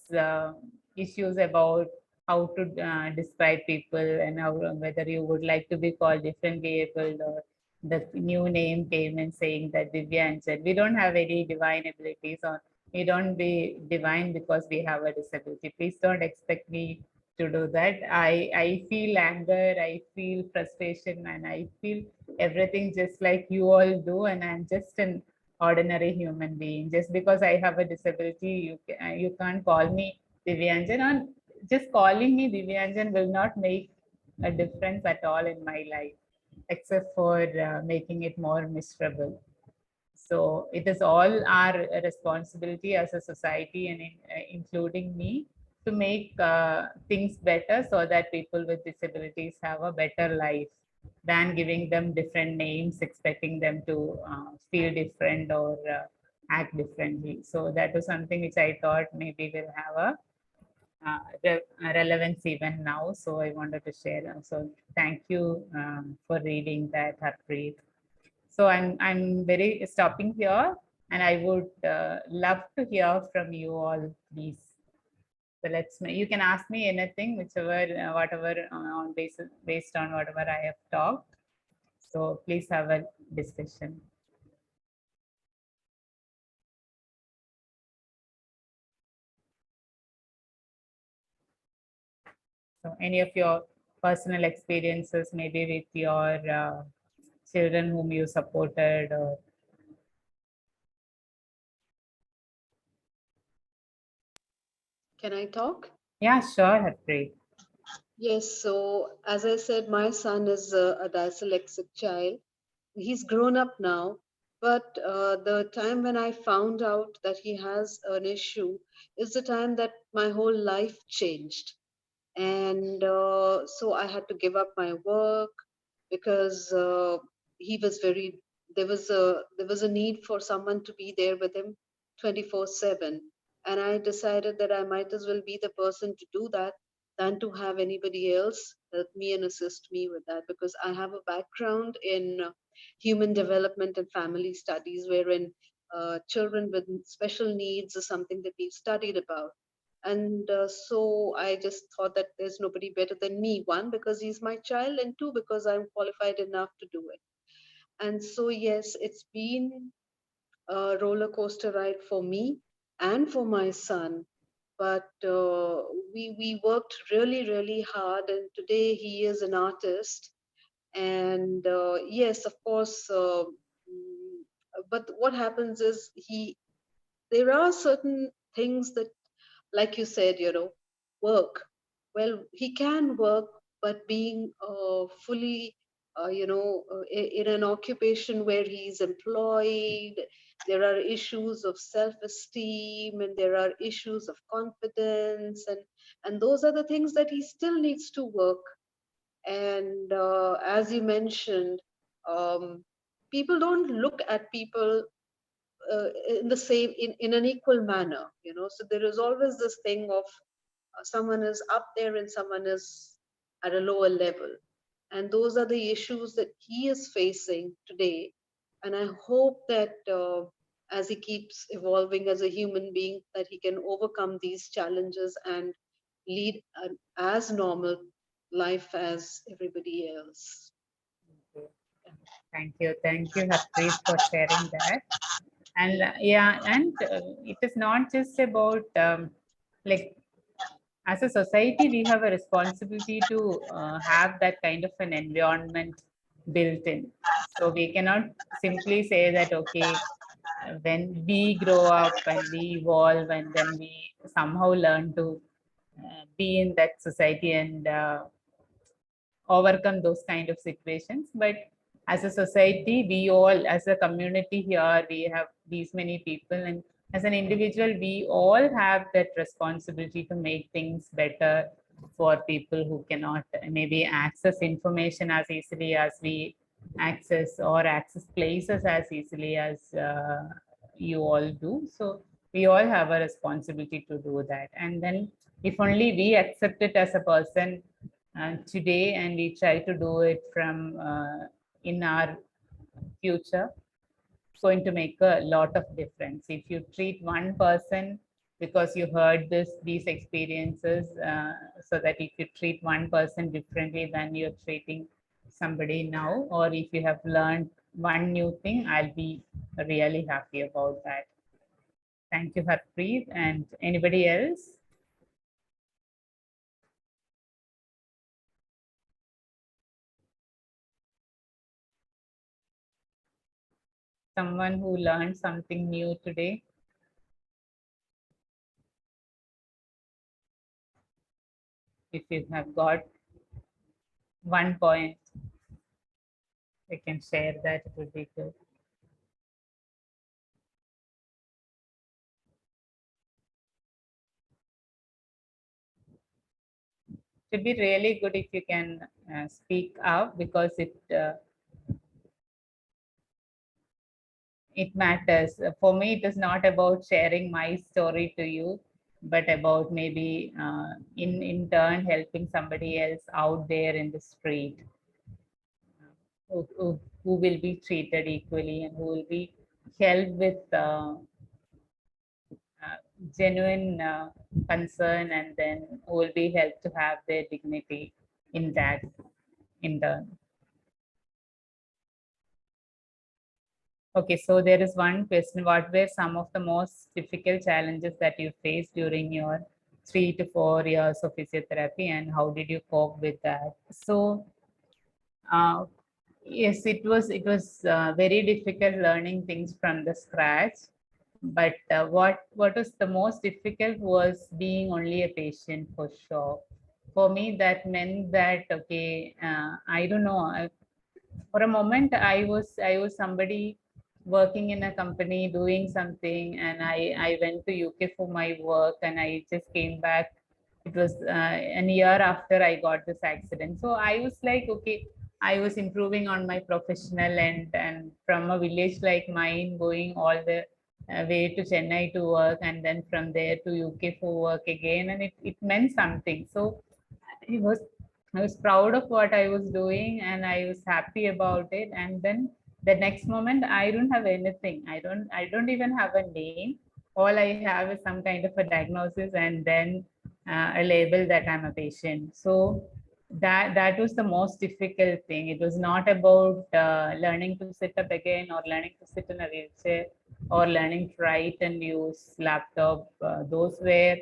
issues about how to describe people and how, whether you would like to be called differently abled, or the new name came and saying that Divya and said we don't have any divine abilities, or we don't be divine because we have a disability. Please don't expect me to do that. I feel anger, I feel frustration, and I feel everything just like you all do, and I'm just an ordinary human being. Just because I have a disability, you can't call me Divyanjan. And just calling me Divyanjan will not make a difference at all in my life, except for making it more miserable. So it is all our responsibility as a society, and including me, to make things better so that people with disabilities have a better life than giving them different names, expecting them to feel different or act differently. So that was something which I thought maybe will have a relevance even now. So I wanted to share. So thank you for reading that, Harpreet. So I'm very stopping here, and I would love to hear from you all, please. So you can ask me anything, whichever, whatever, on basis based on whatever I have talked. So please have a discussion. So any of your personal experiences, maybe with your children whom you supported, or Can I talk? yeah, sure, Harpreet. Yes, so as I said, my son is a dyslexic child. He's grown up now, but the time when I found out that he has an issue is the time that my whole life changed. And so I had to give up my work because he was very there was a need for someone to be there with him 24/7, and I decided that I might as well be the person to do that than to have anybody else help me and assist me with that, because I have a background in human development and family studies, wherein children with special needs is something that we've studied about. And so I just thought that there's nobody better than me, one because he's my child, and two because I'm qualified enough to do it. And so yes, it's been a roller coaster ride for me and for my son, but we worked really hard, and today he is an artist. And yes, of course, but what happens is there are certain things that, like you said, work. Well, he can work, but being fully, in an occupation where he's employed, there are issues of self-esteem, and there are issues of confidence, and those are the things that he still needs to work. And as you mentioned, um, people don't look at people in the same in an equal manner, so there is always this thing of someone is up there and someone is at a lower level, and those are the issues that he is facing today. And I hope that as he keeps evolving as a human being, that he can overcome these challenges and lead an as normal life as everybody else. Thank you, Harpreet, for sharing that. And yeah, and it is not just about like, as a society, we have a responsibility to have that kind of an environment built in. So we cannot simply say that, okay, when we grow up and we evolve and then we somehow learn to be in that society and overcome those kind of situations. But as a society, we all, as a community here, we have these many people, and as an individual, we all have that responsibility to make things better for people who cannot maybe access information as easily as we access, or access places as easily as you all do. So we all have a responsibility to do that. And then if only we accept it as a person today, and we try to do it from in our future, it's going to make a lot of difference. If you treat one person because you heard these experiences, so that if you treat one person differently than you're treating somebody now, or if you have learned one new thing, I'll be really happy about that. Thank you, Harpreet. And anybody else? Someone who learned something new today? If you have got one point, we can share that, it would be good. It would be really good if you can speak up, because it matters. For me, it is not about sharing my story to you, but about maybe in turn helping somebody else out there in the street, who will be treated equally and who will be helped with genuine concern, and then who will be helped to have their dignity intact in turn. Okay, so there is one question. What were some of the most difficult challenges that you faced during your 3 to 4 years of physiotherapy, and how did you cope with that? So, uh, yes, it was very difficult learning things from the scratch. But what was the most difficult was being only a patient, for sure. For me, that meant that, okay, I don't know. For a moment, I was somebody working in a company doing something, and I went to UK for my work, and I just came back. It was an year after I got this accident. So I was like, okay, I was improving on my professional, and from a village like mine, going all the way to Chennai to work, and then from there to UK for work again, and it meant something. So I was I was proud of what I was doing, and I was happy about it. And then the next moment, I don't have anything. I don't even have a name. All I have is some kind of a diagnosis, and then a label that I'm a patient. So that was the most difficult thing. It was not about learning to sit up again, or learning to sit in a wheelchair, or learning to write and use laptop. Those were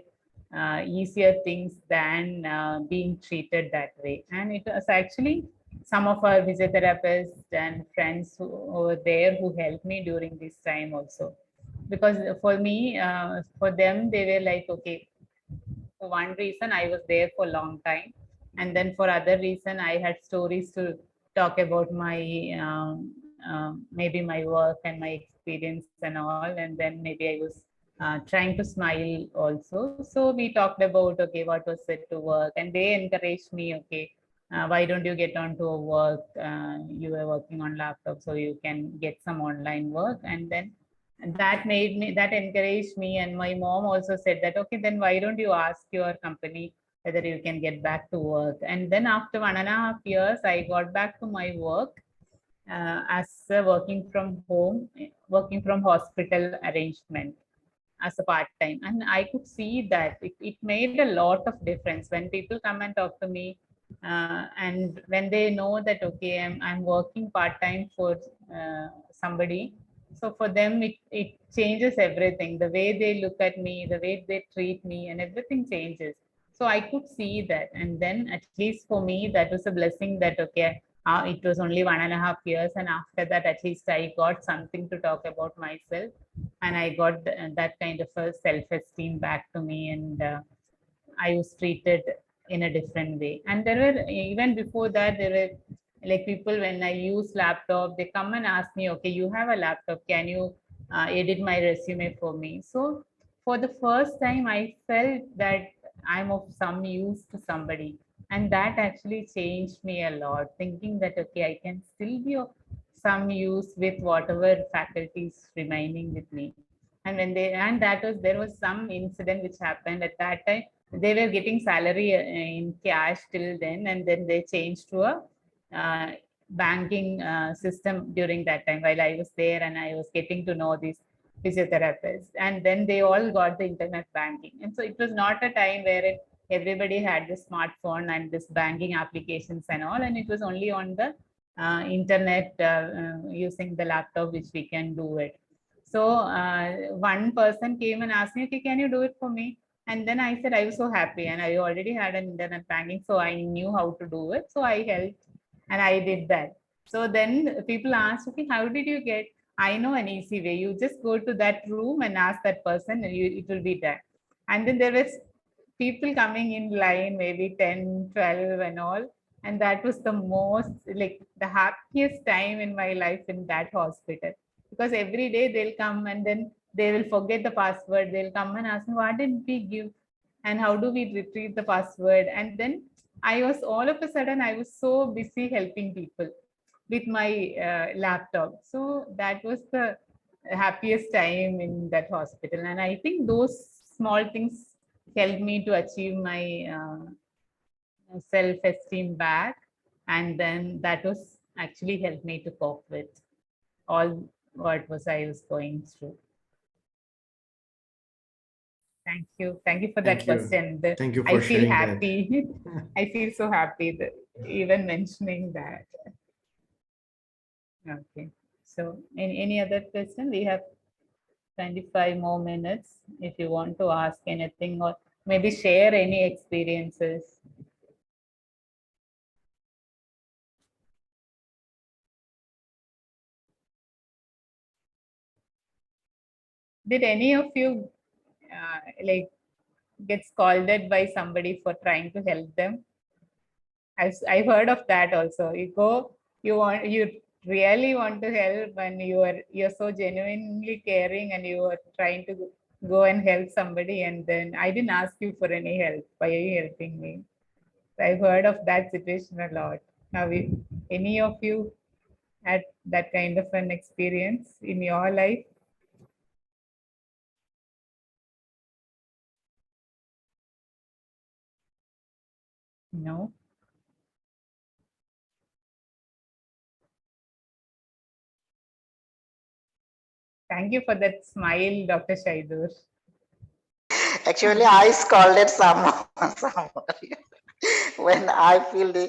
easier things than being treated that way. And it was actually some of our physiotherapists and friends who were there who helped me during this time also. Because for me, for them, they were like, okay, for one reason I was there for a long time, and then for other reason I had stories to talk about my maybe my work and my experience and all, and then maybe I was trying to smile also. So we talked about, okay, what was it to work, and they encouraged me, okay, why don't you get on to a work, you were working on laptop, so you can get some online work. And then that made me, that encouraged me. And my mom also said that, okay, then why don't you ask your company whether you can get back to work. And then after 1.5 years I got back to my work as working from home, working from hospital arrangement as a part-time. And I could see that it made a lot of difference when people come and talk to me, and when they know that, okay, I'm working part-time for somebody. So for them, it changes everything. The way they look at me, the way they treat me, and everything changes. So I could see that. And then at least for me, that was a blessing that, okay, it was only 1.5 years. And after that, at least I got something to talk about myself, and I got that kind of a self-esteem back to me. And I was treated in a different way. And there were, even before that, there were like people, when I use laptop, they come and ask me, okay, you have a laptop, can you edit my resume for me? So for the first time, I felt that I'm of some use to somebody. And that actually changed me a lot, thinking that, okay, I can still be of some use with whatever faculties remaining with me. And when they, and that was, there was some incident which happened at that time. They were getting salary in cash till then, and then they changed to a banking system during that time while I was there, and I was getting to know these physiotherapists. And then they all got the internet banking. And so it was not a time where everybody had the smartphone and this banking applications and all, and it was only on the internet, using the laptop which we can do it. So one person came and asked me, okay, can you do it for me? And then I said, I was so happy, and I already had an internet banking, so I knew how to do it. So I helped and I did that. So then people asked, okay, how did you get? I know an easy way. You just go to that room and ask that person, and it will be done. And then there was people coming in line, maybe 10, 12 and all. And that was the most, like the happiest time in my life in that hospital. Because every day they'll come and then they will forget the password. They'll come and ask me, what did we give? And how do we retrieve the password? And then I was, all of a sudden, I was so busy helping people with my laptop. So that was the happiest time in that hospital. And I think those small things helped me to achieve my self-esteem back. And then that was actually helped me to cope with all what was I was going through. Thank you. Thank you for that Thank you. question. Thank you I for feel sharing that. happy. I feel so happy that even mentioning that. Okay. So any other question? We have 25 more minutes if you want to ask anything or maybe share any experiences. Did any of you like get scolded by somebody for trying to help them? I've heard of that also. You go, you really want to help, and you're so genuinely caring, and you are trying to go and help somebody, and then I didn't ask you for any help. Why are you helping me? I've heard of that situation a lot. Have you, any of you had that kind of an experience in your life? No. Thank you for that smile, Dr. Shaidur. Actually, I scolded someone, when I feel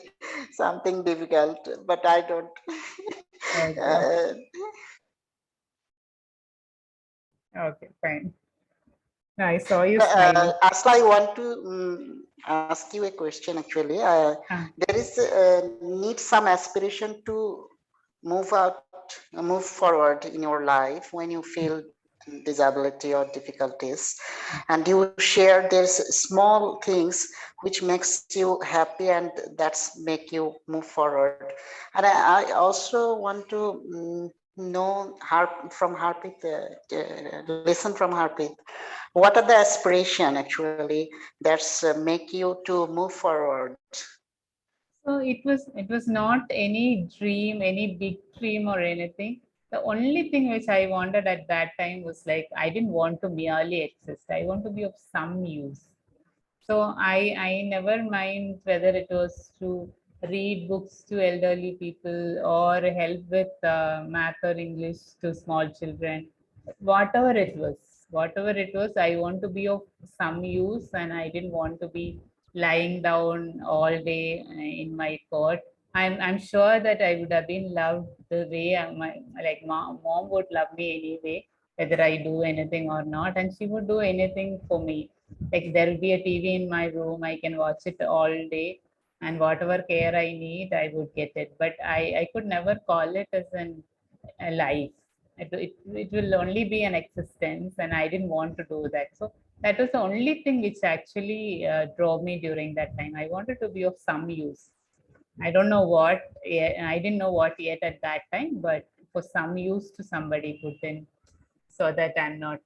something difficult, but I don't. Okay. Okay, fine. I saw you smiling. Asla, I want to ask you a question actually. Ah, There is need some aspiration to move out, move forward in your life when you feel disability or difficulties, and you share there's small things which makes you happy and that's make you move forward. And I also want to know from Harpreet, listen from Harpreet, what are the aspiration actually that's make you to move forward? so it was not any dream, any big dream or anything. The only thing which I wanted at that time was like I didn't want to merely exist. I want to be of some use. So I never mind whether it was to read books to elderly people or help with math or English to small children. Whatever it was, I want to be of some use, and I didn't want to be lying down all day in my cot. I'm sure that I would have been loved the way my like mom would love me anyway, whether I do anything or not, and she would do anything for me. Like there will be a TV in my room, I can watch it all day, and whatever care I need, I would get it. But I could never call it as a life. It will only be an existence, and I didn't want to do that. So that was the only thing which actually drove me during that time. I wanted to be of some use. I don't know what, I didn't know what yet at that time, but for some use to somebody put in so that I'm not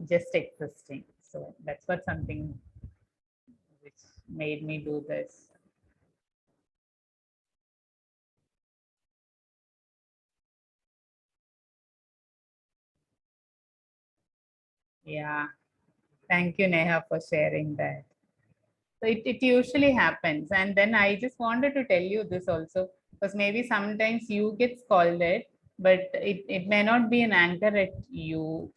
just existing. So that's what something which made me do this. Yeah. Thank you, Neha, for sharing that. So it usually happens. And then I just wanted to tell you this also, because maybe sometimes you get scolded, but it may not be an anger at you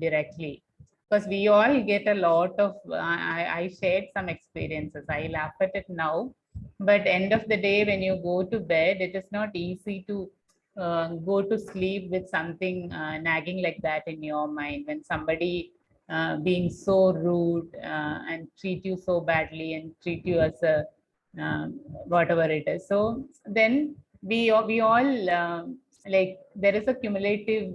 directly. Because we all get a lot of, I shared some experiences. I laugh at it now. But end of the day, when you go to bed, it is not easy to go to sleep with something nagging like that in your mind. When somebody being so rude and treat you so badly and treat you as a whatever it is. So then we all like there is a cumulative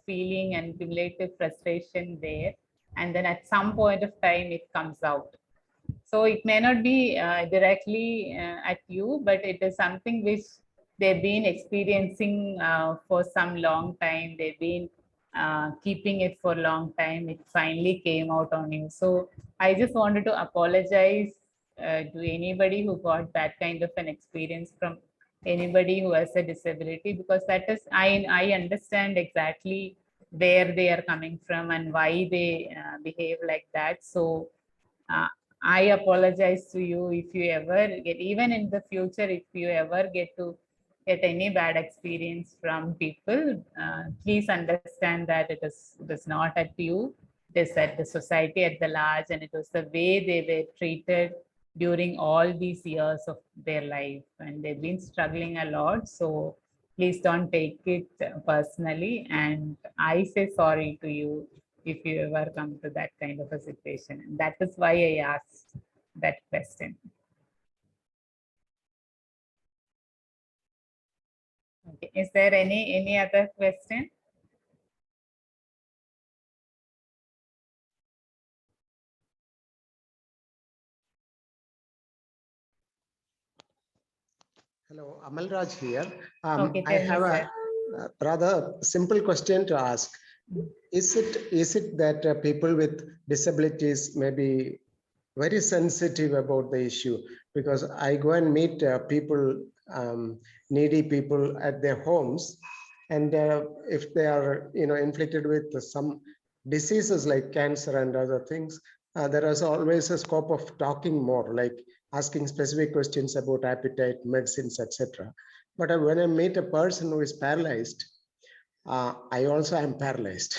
feeling and cumulative frustration there, and then at some point of time it comes out. So it may not be directly at you, but it is something which they've been experiencing for some long time. They've been keeping it for a long time. It finally came out on you. So I just wanted to apologize to anybody who got that kind of an experience from anybody who has a disability, because that is I understand exactly where they are coming from and why they behave like that. So uh, I apologize to you if you ever get, even in the future, if you ever get any bad experience from people, please understand that it is not at you, it is at the society at the large, and it was the way they were treated during all these years of their life, and they've been struggling a lot. So please don't take it personally, and I say sorry to you if you ever come to that kind of a situation. And that is why I asked that question. Okay. Is there any other question? Hello, Amalraj here. Okay, I tell me, have sir. a rather simple question to ask. Is it that people with disabilities may be very sensitive about the issue? Because I go and meet people, needy people at their homes, and if they are, inflicted with some diseases like cancer and other things, there is always a scope of talking more, like asking specific questions about appetite, medicines, etc. But when I meet a person who is paralyzed, I also am paralyzed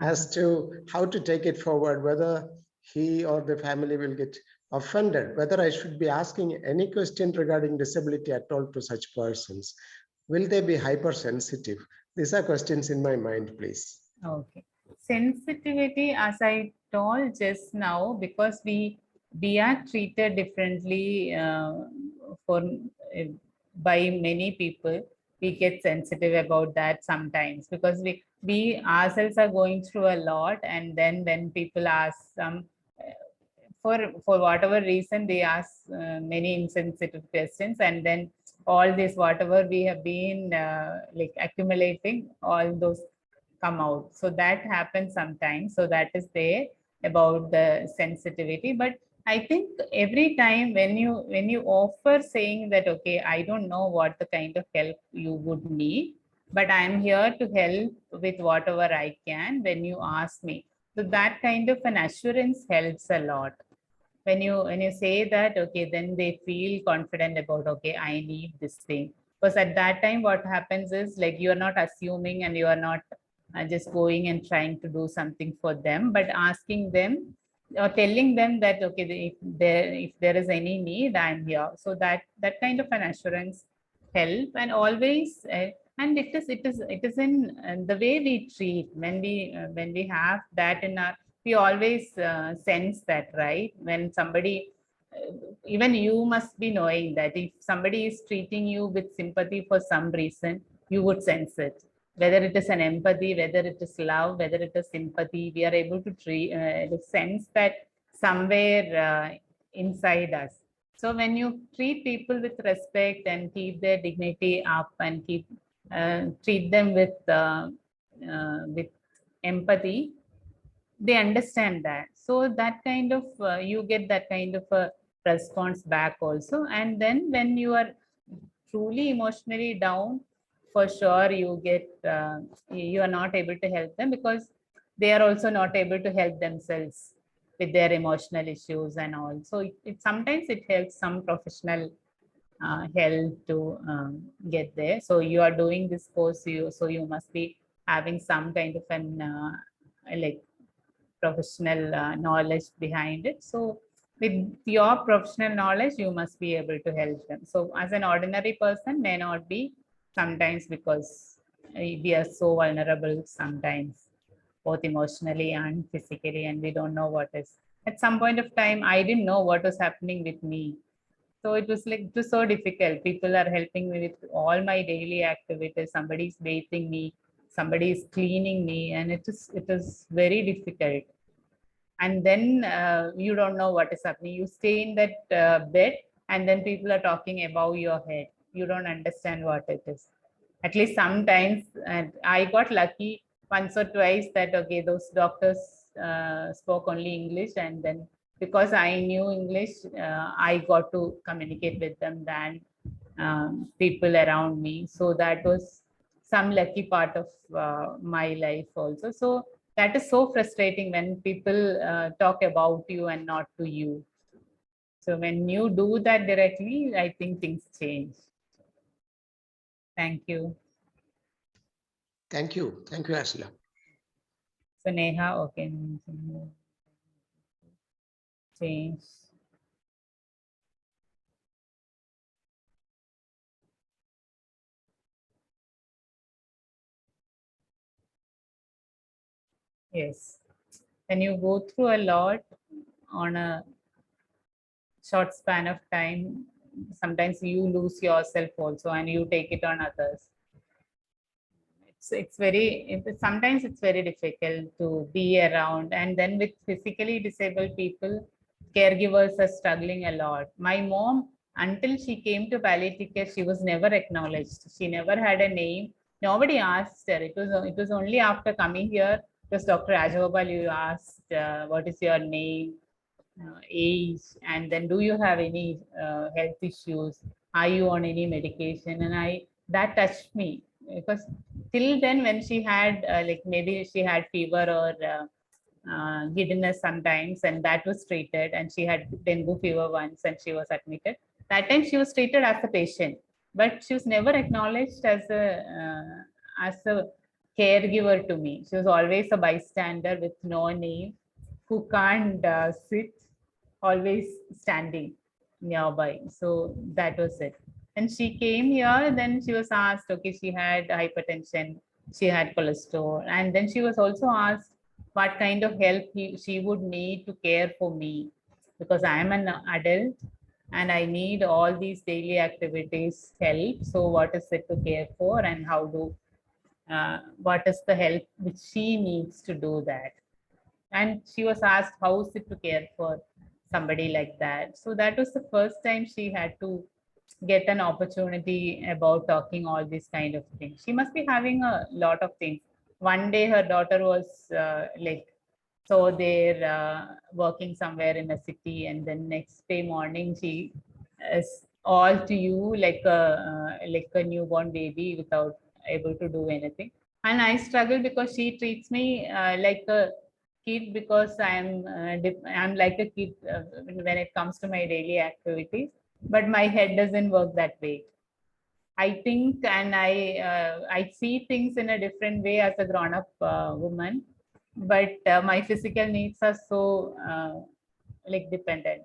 as to how to take it forward, whether he or the family will get offended, whether I should be asking any question regarding disability at all to such persons. Will they be hypersensitive? These are questions in my mind, please. Okay. Sensitivity, as I all just now, because we are treated differently for by many people. We get sensitive about that sometimes, because we ourselves are going through a lot, and then when people ask some for whatever reason, they ask many insensitive questions, and then all this whatever we have been like accumulating, all those come out. So that happens sometimes. So that is there about the sensitivity. But I think every time when you offer saying that, okay, I don't know what the kind of help you would need, but I'm here to help with whatever I can when you ask me. So that kind of an assurance helps a lot. When you say that, okay, then they feel confident about, okay, I need this thing. Because at that time what happens is, like, you are not assuming, and you are not just going and trying to do something for them, but asking them or telling them that, okay, if there is any need, I'm here. So that kind of an assurance help. And always and it is in the way we treat. When we have that in our, we always sense that, right? When somebody, even you must be knowing that if somebody is treating you with sympathy for some reason, you would sense it. Whether it is an empathy, whether it is love, whether it is sympathy, we are able to sense that somewhere inside us. So when you treat people with respect and keep their dignity up and treat them with empathy, they understand that. So that kind of you get that kind of a response back also. And then when you are truly emotionally down, for sure you get you are not able to help them, because they are also not able to help themselves with their emotional issues and all. So it sometimes it helps some professional help to get there. So you are doing this course, so you must be having some kind of an like professional knowledge behind it. So with your professional knowledge, you must be able to help them. So as an ordinary person may not be, sometimes, because we are so vulnerable sometimes, both emotionally and physically, and we don't know what is. At some point of time, I didn't know what was happening with me. So it was like, it was so difficult. People are helping me with all my daily activities. Somebody is bathing me, somebody is cleaning me, and it is very difficult. And then you don't know what is happening. You stay in that bed, and then people are talking above your head. You don't understand what it is. At least sometimes, and I got lucky once or twice that, okay, those doctors spoke only English, and then because I knew English, I got to communicate with them than people around me. So that was some lucky part of my life also. So that is so frustrating when people talk about you and not to you. So when you do that directly, I think things change. Thank you. Thank you, Ashla. So Neha, okay, change. Yes, when you go through a lot on a short span of time, sometimes you lose yourself also, and you take it on others. Sometimes it's very difficult to be around. And then with physically disabled people, caregivers are struggling a lot. My mom, until she came to palliative care, she was never acknowledged. She never had a name. Nobody asked her. It was only after coming here, because Dr. Rajagopal, you asked what is your name, age, and then do you have any health issues, are you on any medication. And that touched me, because till then, when she had like, maybe she had fever or giddiness sometimes, and that was treated. And she had dengue fever once, and she was admitted. That time she was treated as a patient, but she was never acknowledged as a caregiver to me. She was always a bystander with no name, who can't sit, always standing nearby. So that was it. And she came here, then she was asked, okay, she had hypertension, she had cholesterol, and then she was also asked, what kind of help she would need to care for me, because I am an adult and I need all these daily activities help. So what is it to care for, and how do what is the help which she needs to do that? And she was asked how is it to care for somebody like that. So that was the first time she had to get an opportunity about talking all these kind of things. She must be having a lot of things. One day her daughter was like, so they're working somewhere in a city, and then next day morning she is all to you like a newborn baby without able to do anything. And I struggle because she treats me like a kid, because I'm like a kid when it comes to my daily activities, but my head doesn't work that way. I think, and I see things in a different way as a grown up woman, but my physical needs are so like dependent.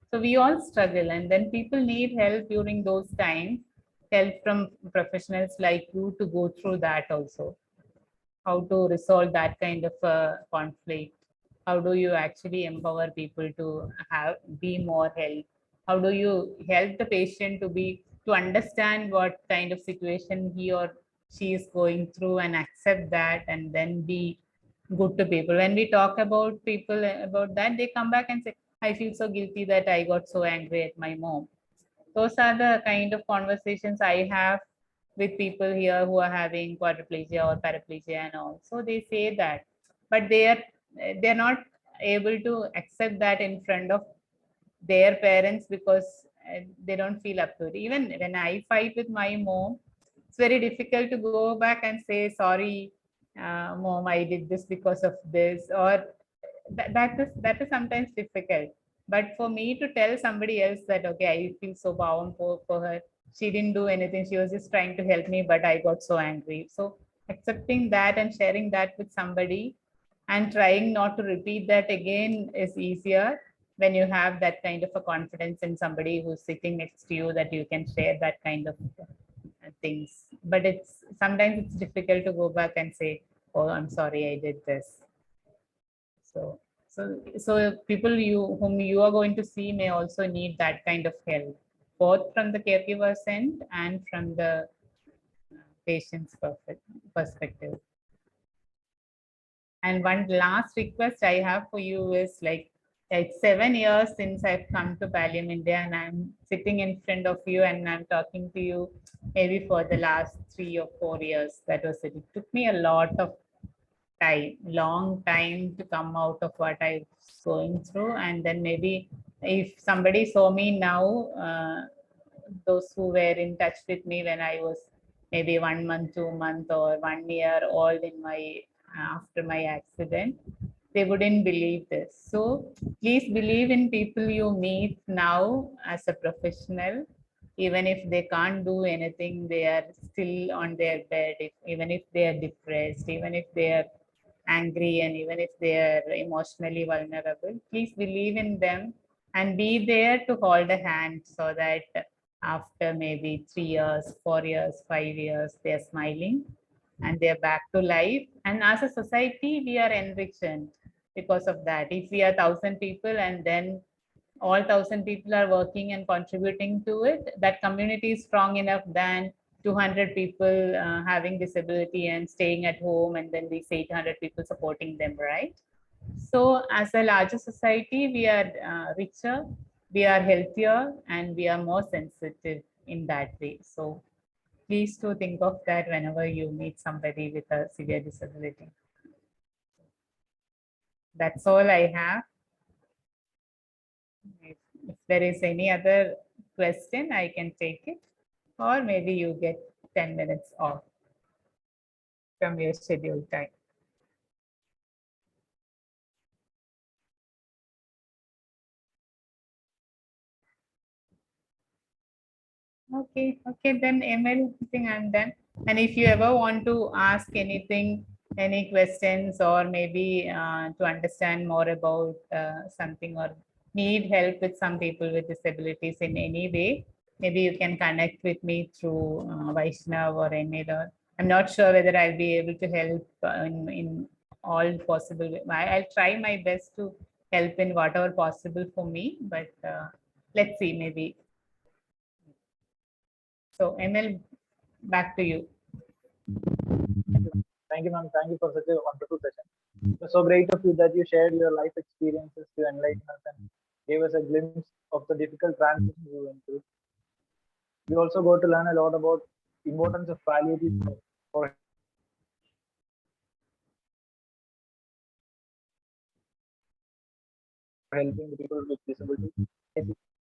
So we all struggle, and then people need help during those times, help from professionals like you to go through that also. How to resolve that kind of conflict? How do you actually empower people to have be more help? How do you help the patient to understand what kind of situation he or she is going through, and accept that, and then be good to people? When we talk about people about that, they come back and say, I feel so guilty that I got so angry at my mom. Those are the kind of conversations I have with people here who are having quadriplegia or paraplegia and all. So they say that, but they're not able to accept that in front of their parents, because they don't feel up to it. Even when I fight with my mom, it's very difficult to go back and say sorry, mom, I did this because of this, or that is sometimes difficult. But for me to tell somebody else that, okay, I feel so bound for her, she didn't do anything, she was just trying to help me, but I got so angry. So accepting that and sharing that with somebody, and trying not to repeat that again, is easier when you have that kind of a confidence in somebody who's sitting next to you, that you can share that kind of things. But it's sometimes it's difficult to go back and say, oh, I'm sorry, I did this. So people whom you are going to see may also need that kind of help, both from the caregiver's end and from the patient's perspective. And one last request I have for you is, like, it's 7 years since I've come to Pallium India, and I'm sitting in front of you and I'm talking to you maybe for the last 3 or 4 years. That was it. It took me a lot of time, long time to come out of what I was going through. And then maybe if somebody saw me now, those who were in touch with me when I was maybe 1 month, 2 months, or 1 year old in my after my accident, they wouldn't believe this. So please believe in people you meet now as a professional. Even if they can't do anything, they are still on their bed, even if they are depressed, even if they are angry, and even if they are emotionally vulnerable, please believe in them and be there to hold a hand, so that after maybe 3 years, 4 years, 5 years, they're smiling and they're back to life. And as a society, we are enriched because of that. If we are 1,000 people and then all 1,000 people are working and contributing to it, that community is strong enough than 200 people having disability and staying at home, and then these 800 people supporting them, right? So as a larger society, we are richer, we are healthier, and we are more sensitive in that way. So please do think of that whenever you meet somebody with a severe disability. That's all I have. If there is any other question, I can take it, or maybe you get 10 minutes off from your scheduled time. Okay, then Emil, I think I'm done. And if you ever want to ask anything, any questions, or maybe to understand more about something, or need help with some people with disabilities in any way, maybe you can connect with me through Vaishnav or Emil. Or I'm not sure whether I'll be able to help in all possible. I'll try my best to help in whatever possible for me, but let's see, maybe. So, ML, back to you. Thank you, ma'am. Thank you for such a wonderful session. It was so great of you that you shared your life experiences to enlighten us and gave us a glimpse of the difficult transition you went through. We also got to learn a lot about importance of palliative care for helping people with disabilities. Thank you for sharing your experiences.